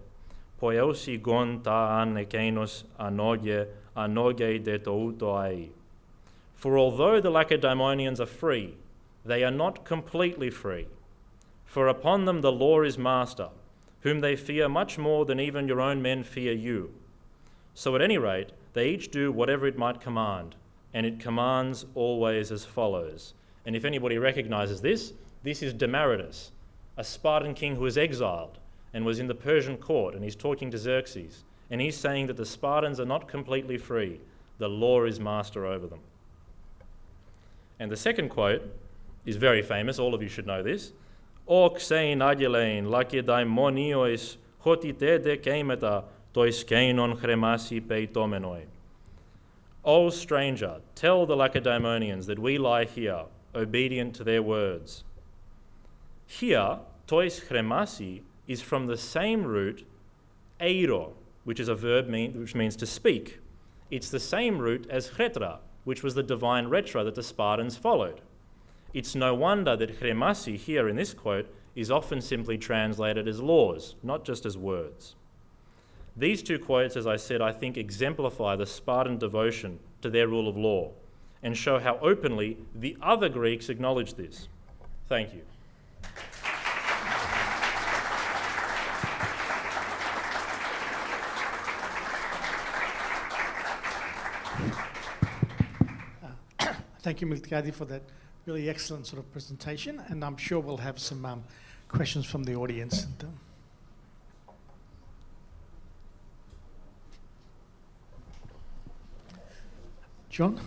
poeusi gon ta an ekeinos anoge de touto ai. For although the Lacedaemonians are free, they are not completely free. For upon them the law is master, whom they fear much more than even your own men fear you. So at any rate, they each do whatever it might command, and it commands always as follows. And if anybody recognizes this, this is Demaratus, a Spartan king who was exiled and was in the Persian court, and he's talking to Xerxes, and he's saying that the Spartans are not completely free. The law is master over them. And the second quote is very famous, all of you should know this. O xein agelein Lacedaemoniois hotite de keimeta tois keinon chremasi peitomenoi. O stranger, tell the Lacedaemonians that we lie here, obedient to their words. Here, tois chremasi is from the same root, eiro, which is a verb which means to speak. It's the same root as chretra, which was the divine retra that the Spartans followed. It's no wonder that chremasi here in this quote is often simply translated as laws, not just as words. These 2 quotes, as I said, I think exemplify the Spartan devotion to their rule of law and show how openly the other Greeks acknowledged this. Thank you. Thank you, Miltiadis, for that really excellent sort of presentation, and I'm sure we'll have some questions from the audience. John?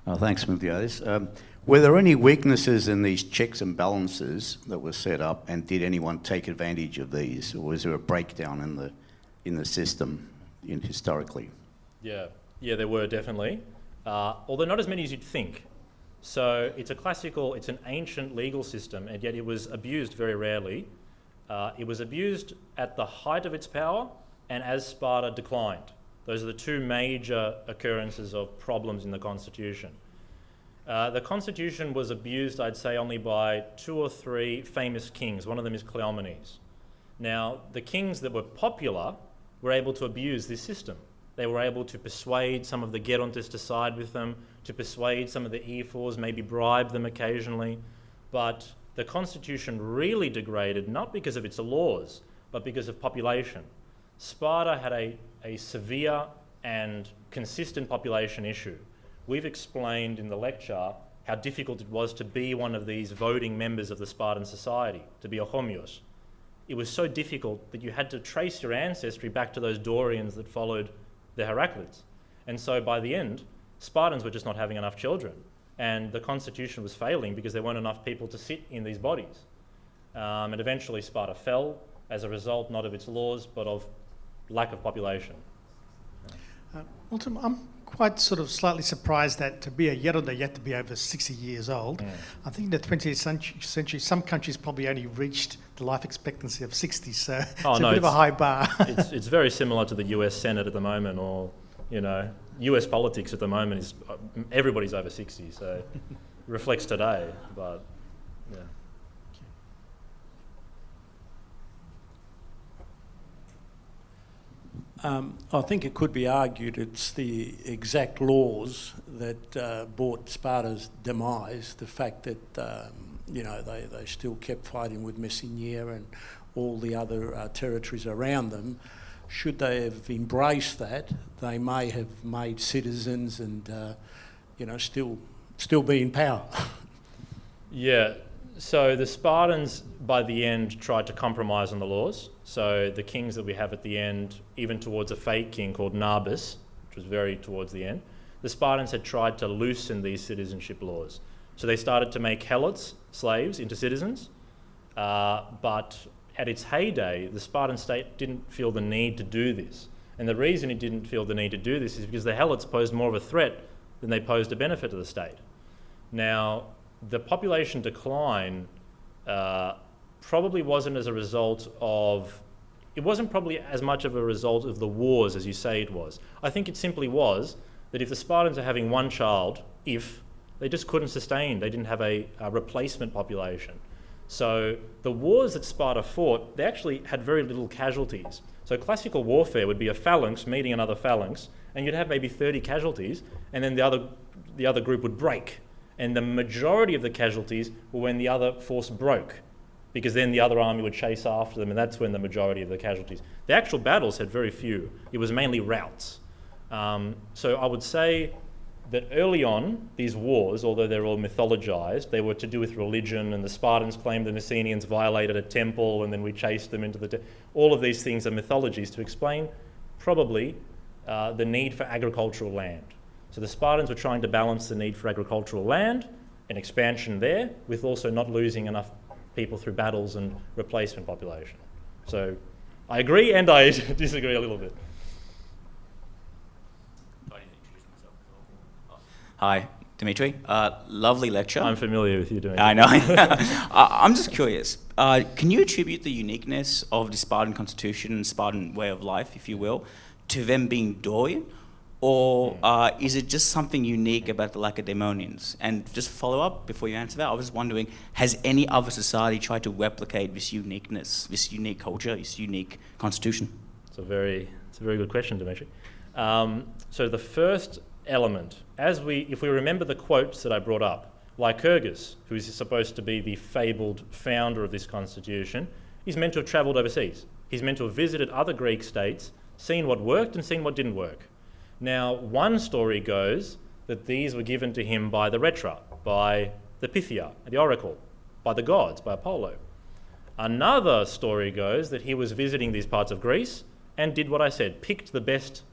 Thanks, Miltiadis. Were there any weaknesses in these checks and balances that were set up, and did anyone take advantage of these, or was there a breakdown in the system historically? Yeah, there were definitely, although not as many as you'd think. So it's an ancient legal system, and yet it was abused very rarely. It was abused at the height of its power and as Sparta declined. Those are the 2 major occurrences of problems in the constitution. The constitution was abused, I'd say, only by 2 or 3 famous kings. One of them is Cleomenes. Now, the kings that were popular were able to abuse this system. They were able to persuade some of the Gerontes to side with them, to persuade some of the ephors, maybe bribe them occasionally. But the constitution really degraded not because of its laws, but because of population. Sparta had a severe and consistent population issue. We've explained in the lecture how difficult it was to be one of these voting members of the Spartan society, to be a homios. It was so difficult that you had to trace your ancestry back to those Dorians that followed the Heraclids. And so by the end, Spartans were just not having enough children, and the constitution was failing because there weren't enough people to sit in these bodies. And eventually Sparta fell as a result, not of its laws, but of lack of population. Walter, I'm quite sort of slightly surprised that to be a Gerousia, you have to be over 60 years old. I think in the 20th century, some countries probably only reached the life expectancy of 60, so it's a bit of a high bar. It's very similar to the US Senate at the moment, or, US politics at the moment is everybody's over 60, so it reflects today, but yeah. I think it could be argued it's the exact laws that brought Sparta's demise, the fact that, they still kept fighting with Messenia and all the other territories around them. Should they have embraced that, they may have made citizens and, still be in power. Yeah, so the Spartans, by the end, tried to compromise on the laws. So the kings that we have at the end, even towards a fake king called Nabis, which was very towards the end, the Spartans had tried to loosen these citizenship laws. So they started to make helots, slaves, into citizens. But at its heyday, the Spartan state didn't feel the need to do this. And the reason it didn't feel the need to do this is because the helots posed more of a threat than they posed a benefit to the state. Now, the population decline probably wasn't as a result of, it wasn't probably as much of a result of the wars as you say it was. I think it simply was that if the Spartans are having one child, they just couldn't sustain, they didn't have a replacement population. So the wars that Sparta fought, they actually had very little casualties. So classical warfare would be a phalanx meeting another phalanx, and you'd have maybe 30 casualties, and then the other group would break. And the majority of the casualties were when the other force broke, because then the other army would chase after them, and that's when the majority of the casualties. The actual battles had very few. It was mainly routs. So I would say that early on, these wars, although they're all mythologized, they were to do with religion, and the Spartans claimed the Messenians violated a temple, and then we chased them into the all of these things are mythologies to explain probably the need for agricultural land. So the Spartans were trying to balance the need for agricultural land and expansion there with also not losing enough people through battles and replacement population. So I agree and I disagree a little bit. Hi, Dimitri. Lovely lecture. I'm familiar with you doing I know. I'm just curious. Can you attribute the uniqueness of the Spartan constitution and Spartan way of life, if you will, to them being Dorian? Or is it just something unique about the Lacedaemonians? And just follow up before you answer that, I was wondering, has any other society tried to replicate this uniqueness, this unique culture, this unique constitution? It's a very good question, Dimitri. So the first element, if we remember the quotes that I brought up, Lycurgus, who is supposed to be the fabled founder of this constitution, is meant to have travelled overseas. He's meant to have visited other Greek states, seen what worked and seen what didn't work. Now, one story goes that these were given to him by the Rhetra, by the Pythia, the oracle, by the gods, by Apollo. Another story goes that he was visiting these parts of Greece and did what I said, picked the best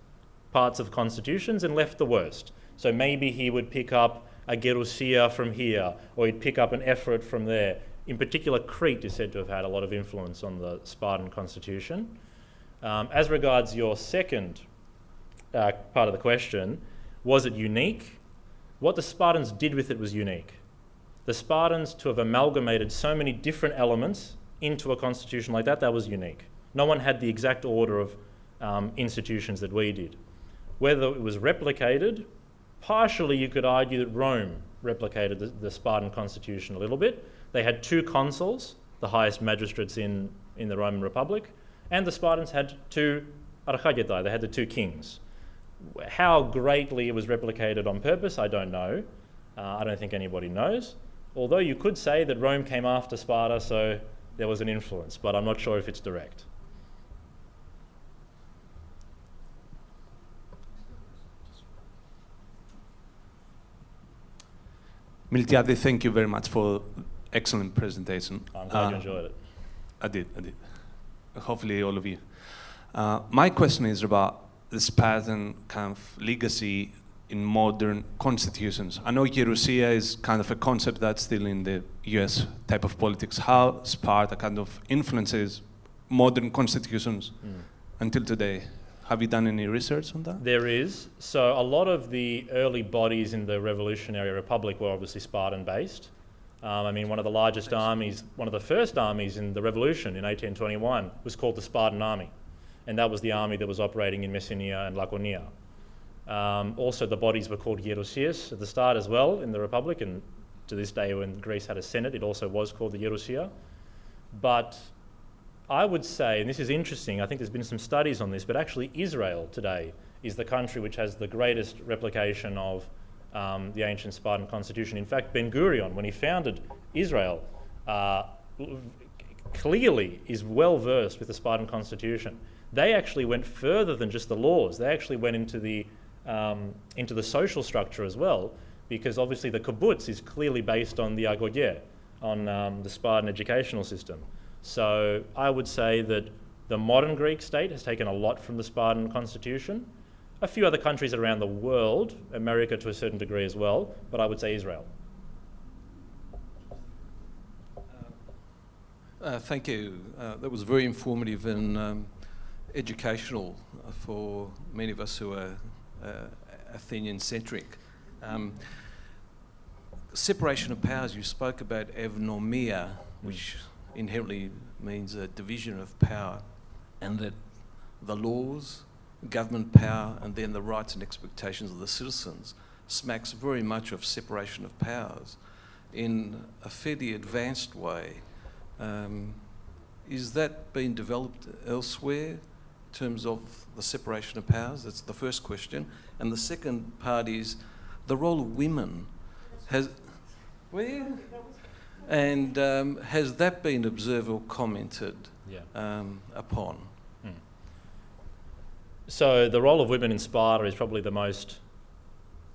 parts of constitutions and left the worst. So maybe he would pick up a Gerousia from here, or he'd pick up an Ephorate from there. In particular, Crete is said to have had a lot of influence on the Spartan constitution. As regards your second part of the question, was it unique? What the Spartans did with it was unique. The Spartans, to have amalgamated so many different elements into a constitution like that, that was unique. No one had the exact order of institutions that we did. Whether it was replicated, partially you could argue that Rome replicated the Spartan constitution a little bit. They had 2 consuls, the highest magistrates in the Roman Republic, and the Spartans had 2 archagetai, they had the 2 kings. How greatly it was replicated on purpose, I don't know. I don't think anybody knows. Although you could say that Rome came after Sparta, so there was an influence, but I'm not sure if it's direct. Miltiades, thank you very much for excellent presentation. I'm glad you enjoyed it. I did. Hopefully all of you. My question is about the Spartan kind of legacy in modern constitutions. I know Gerousia is kind of a concept that's still in the US type of politics. How Sparta kind of influences modern constitutions until today. Have you done any research on that? There is. So a lot of the early bodies in the Revolutionary Republic were obviously Spartan-based. I mean, one of the largest armies, one of the first armies in the Revolution in 1821 was called the Spartan Army. And that was the army that was operating in Messenia and Laconia. Also, the bodies were called Gerousias at the start as well in the Republic, and to this day when Greece had a Senate, it also was called the Gerousia. But I would say, and this is interesting, I think there's been some studies on this, but actually Israel today is the country which has the greatest replication of the ancient Spartan constitution. In fact, Ben-Gurion, when he founded Israel, clearly is well versed with the Spartan constitution. They actually went further than just the laws. They actually went into the social structure as well, because obviously the kibbutz is clearly based on the agoge, on the Spartan educational system. So I would say that the modern Greek state has taken a lot from the Spartan constitution. A few other countries around the world, America to a certain degree as well, but I would say Israel. Thank you. That was very informative and educational for many of us who are Athenian-centric. Separation of powers, you spoke about eunomia, which inherently means a division of power, and that the laws, government power, and then the rights and expectations of the citizens smacks very much of separation of powers in a fairly advanced way. Is that being developed elsewhere in terms of the separation of powers? That's the first question. And the second part is the role of women. Has that been observed or commented upon? So the role of women in Sparta is probably the most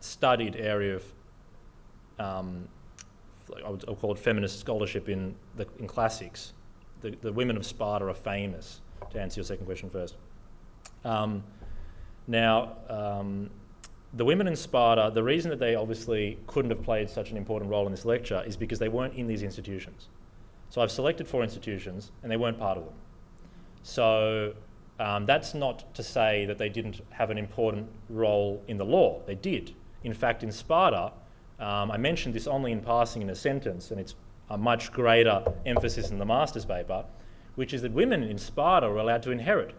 studied area of, I'll call it feminist scholarship in classics. The women of Sparta are famous, to answer your second question first. The women in Sparta, the reason that they obviously couldn't have played such an important role in this lecture is because they weren't in these institutions. So I've selected 4 institutions and they weren't part of them. So that's not to say that they didn't have an important role in the law. They did. In fact, in Sparta, I mentioned this only in passing in a sentence, and it's a much greater emphasis in the master's paper, which is that women in Sparta were allowed to inherit.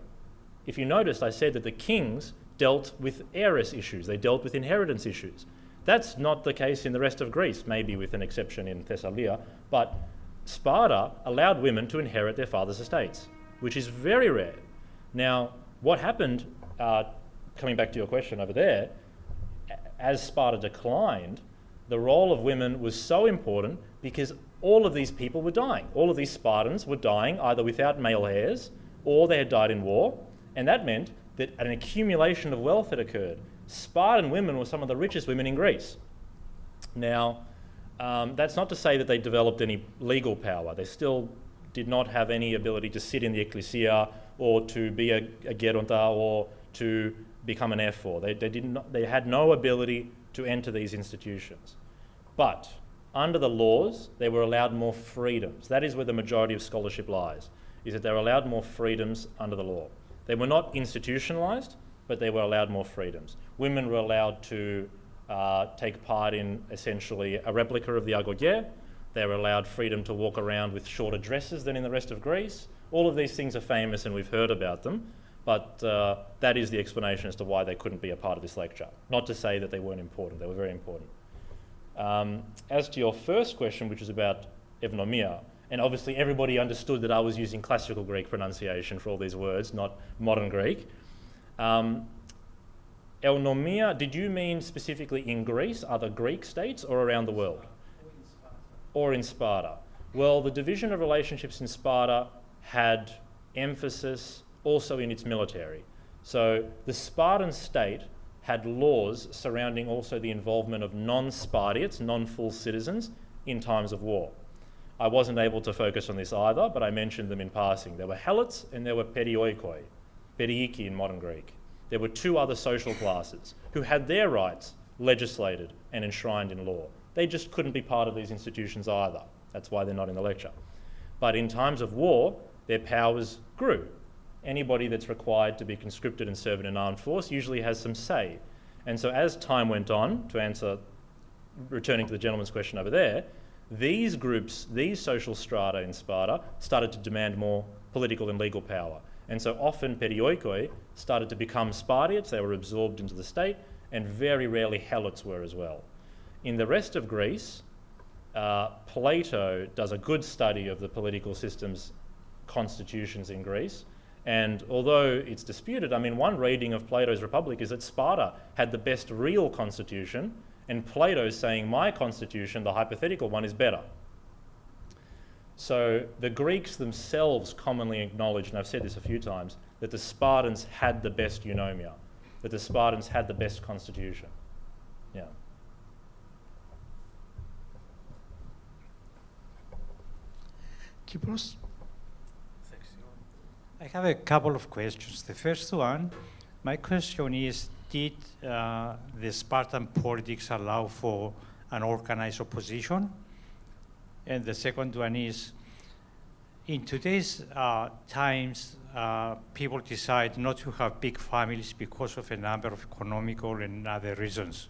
If you noticed, I said that the kings dealt with heiress issues. They dealt with inheritance issues. That's not the case in the rest of Greece, maybe with an exception in Thessalia, but Sparta allowed women to inherit their father's estates, which is very rare. Now, what happened, coming back to your question over there, as Sparta declined, the role of women was so important because all of these people were dying. All of these Spartans were dying either without male heirs or they had died in war, and that meant that an accumulation of wealth had occurred. Spartan women were some of the richest women in Greece. Now, that's not to say that they developed any legal power. They still did not have any ability to sit in the Ekklesia or to be a geronta or to become an Ephorate. They had no ability to enter these institutions. But under the laws, they were allowed more freedoms. That is where the majority of scholarship lies, is that they were allowed more freedoms under the law. They were not institutionalized, but they were allowed more freedoms. Women were allowed to take part in essentially a replica of the agoge. They were allowed freedom to walk around with shorter dresses than in the rest of Greece. All of these things are famous and we've heard about them, but that is the explanation as to why they couldn't be a part of this lecture. Not to say that they weren't important, they were very important. As to your first question, which is about eunomia, and obviously everybody understood that I was using classical Greek pronunciation for all these words, not modern Greek. Eunomia, did you mean specifically in Greece, other Greek states, or around the world? Or in Sparta? Well, the division of relationships in Sparta had emphasis also in its military. So the Spartan state had laws surrounding also the involvement of non-Spartiates, non-full citizens, in times of war. I wasn't able to focus on this either, but I mentioned them in passing. There were helots and there were perioikoi, periiki in modern Greek. There were two other social classes who had their rights legislated and enshrined in law. They just couldn't be part of these institutions either. That's why they're not in the lecture. But in times of war, their powers grew. Anybody that's required to be conscripted and serve in an armed force usually has some say. And so as time went on, to answer, returning to the gentleman's question over there, these groups, these social strata in Sparta started to demand more political and legal power. And so often perioikoi started to become Spartiates, they were absorbed into the state, and very rarely helots were as well. In the rest of Greece, Plato does a good study of the political systems, constitutions in Greece, and although it's disputed, I mean, one reading of Plato's Republic is that Sparta had the best real constitution, and Plato's saying my constitution, the hypothetical one, is better. So the Greeks themselves commonly acknowledge, and I've said this a few times, that the Spartans had the best eunomia, that the Spartans had the best constitution. Yeah. Kypros? I have a couple of questions. The first one, my question is, did the Spartan politics allow for an organized opposition? And the second one is, in today's times, people decide not to have big families because of a number of economic and other reasons.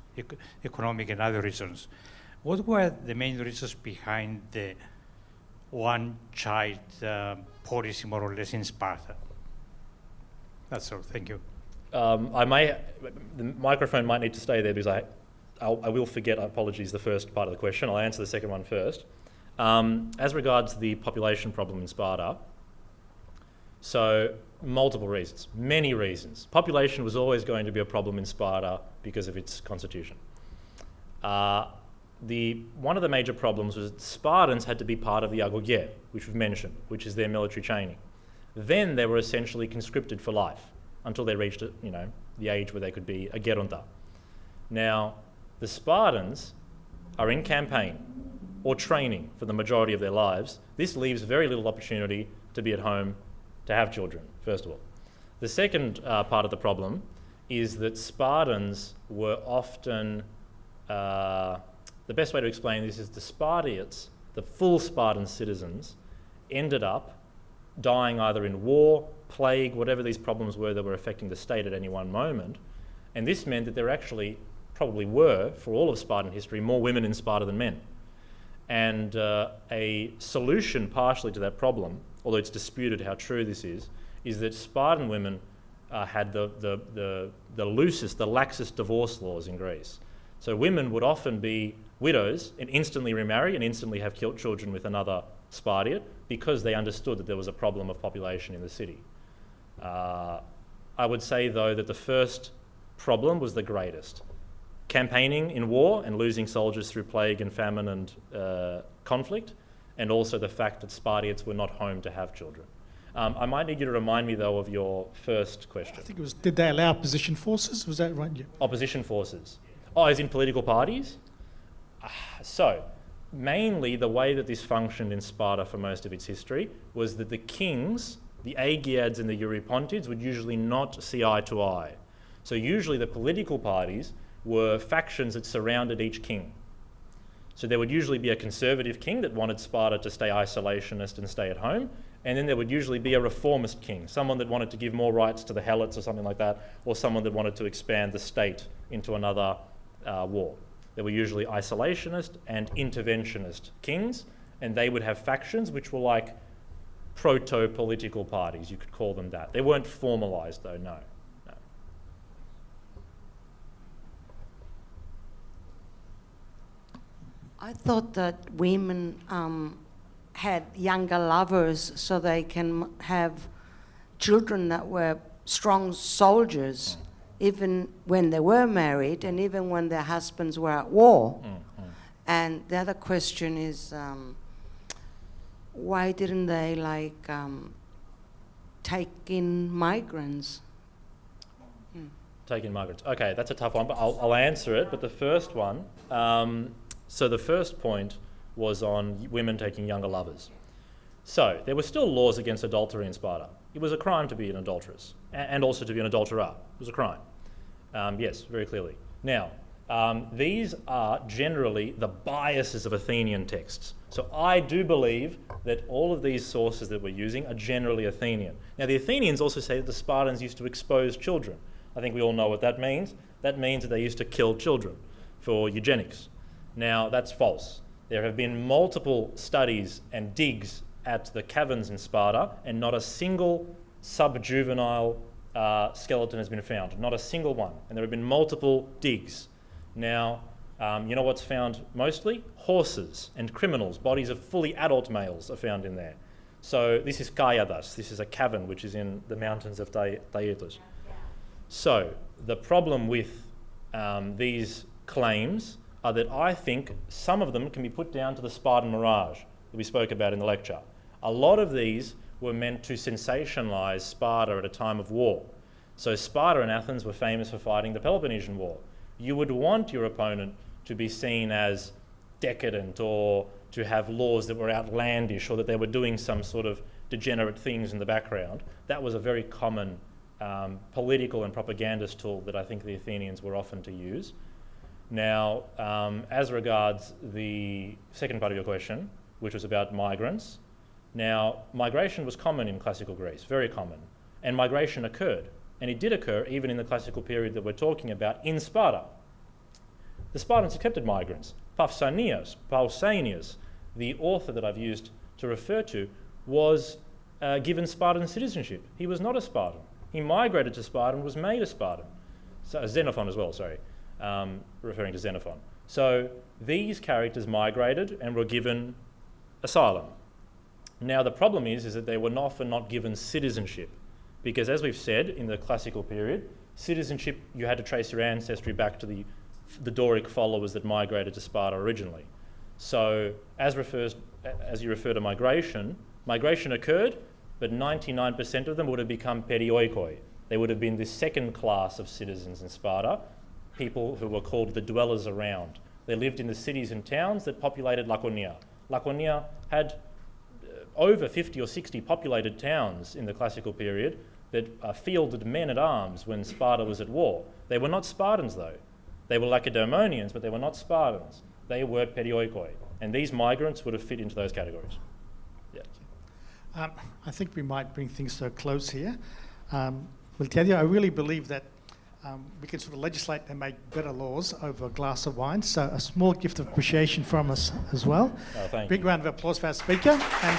What were the main reasons behind the one-child policy, more or less, in Sparta? That's all. Thank you. The microphone might need to stay there because I will forget, apologies, the first part of the question. I'll answer the second one first. As regards the population problem in Sparta, so multiple reasons, many reasons. Population was always going to be a problem in Sparta because of its constitution. One of the major problems was that Spartans had to be part of the agoge, which we've mentioned, which is their military training. Then they were essentially conscripted for life until they reached, the age where they could be a geronta. Now, the Spartans are in campaign or training for the majority of their lives. This leaves very little opportunity to be at home, to have children, first of all. The second part of the problem is that Spartans were often, the best way to explain this is the Spartiates, the full Spartan citizens, ended up dying either in war, plague, whatever these problems were that were affecting the state at any one moment. And this meant that there actually probably were, for all of Spartan history, more women in Sparta than men. And a solution partially to that problem, although it's disputed how true this is that Spartan women had the loosest, the laxest divorce laws in Greece. So women would often be widows and instantly remarry and instantly have children with another Spartiate because they understood that there was a problem of population in the city. I would say, though, that the first problem was the greatest. Campaigning in war and losing soldiers through plague and famine and conflict, and also the fact that Spartiates were not home to have children. I might need you to remind me, though, of your first question. I think it was, did they allow opposition forces? Was that right? Yeah. Opposition forces. Oh, as in political parties? So, mainly the way that this functioned in Sparta for most of its history was that the kings, the Aegiads and the Eurypontids, would usually not see eye to eye. So usually the political parties were factions that surrounded each king. So there would usually be a conservative king that wanted Sparta to stay isolationist and stay at home, and then there would usually be a reformist king, someone that wanted to give more rights to the helots or something like that, or someone that wanted to expand the state into another war. There were usually isolationist and interventionist kings, and they would have factions which were like proto-political parties, you could call them that. They weren't formalised though, no. I thought that women had younger lovers so they can have children that were strong soldiers even when they were married and even when their husbands were at war. And the other question is, why didn't they take in migrants? Take in migrants. Okay, that's a tough one, but I'll answer it. But the first one, so the first point was on women taking younger lovers. So there were still laws against adultery in Sparta. It was a crime to be an adulteress and also to be an adulterer. It was a crime. Yes, very clearly. Now, these are generally the biases of Athenian texts. So I do believe that all of these sources that we're using are generally Athenian. Now, the Athenians also say that the Spartans used to expose children. I think we all know what that means. That means that they used to kill children for eugenics. Now, that's false. There have been multiple studies and digs at the caverns in Sparta, and not a single subjuvenile skeleton has been found. Not a single one. And there have been multiple digs. Now, you know what's found mostly? Horses and criminals. Bodies of fully adult males are found in there. So this is Kaiadas. This is a cavern which is in the mountains of Diarchy. So the problem with these claims are that I think some of them can be put down to the Spartan mirage that we spoke about in the lecture. A lot of these were meant to sensationalise Sparta at a time of war. So Sparta and Athens were famous for fighting the Peloponnesian War. You would want your opponent to be seen as decadent or to have laws that were outlandish or that they were doing some sort of degenerate things in the background. That was a very common political and propagandist tool that I think the Athenians were often to use. Now, as regards the second part of your question, which was about migrants, now, migration was common in classical Greece, very common, and migration occurred, and it did occur even in the classical period that we're talking about in Sparta. The Spartans accepted migrants. Pausanias, the author that I've used to refer to, was given Spartan citizenship. He was not a Spartan. He migrated to Sparta and was made a Spartan. So, Xenophon as well, sorry, referring to Xenophon. So these characters migrated and were given asylum. Now the problem is that they were often not given citizenship, because as we've said in the classical period, citizenship, you had to trace your ancestry back to the Doric followers that migrated to Sparta originally. So as you refer to migration occurred, but 99% of them would have become perioikoi. They would have been the second class of citizens in Sparta, people who were called the dwellers around. They lived in the cities and towns that populated Laconia. Laconia had over 50 or 60 populated towns in the classical period that fielded men-at-arms when Sparta was at war. They were not Spartans, though. They were Lacedaemonians, but they were not Spartans. They were perioikoi, and these migrants would have fit into those categories. Yeah. I think we might bring things to a close here. Miltiades, I really believe that we can sort of legislate and make better laws over a glass of wine. So a small gift of appreciation from us as well. Oh, thank Big you. round of applause for our speaker. And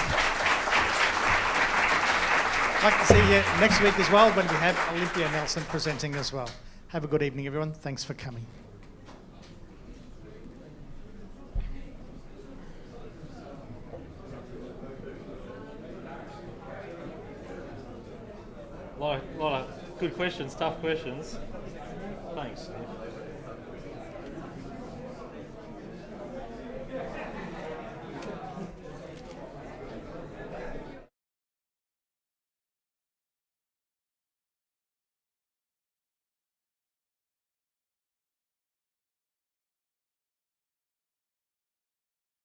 I'd like to see you next week as well when we have Olympia Nelson presenting as well. Have a good evening, everyone. Thanks for coming. A lot of good questions, tough questions. Thanks, Steve.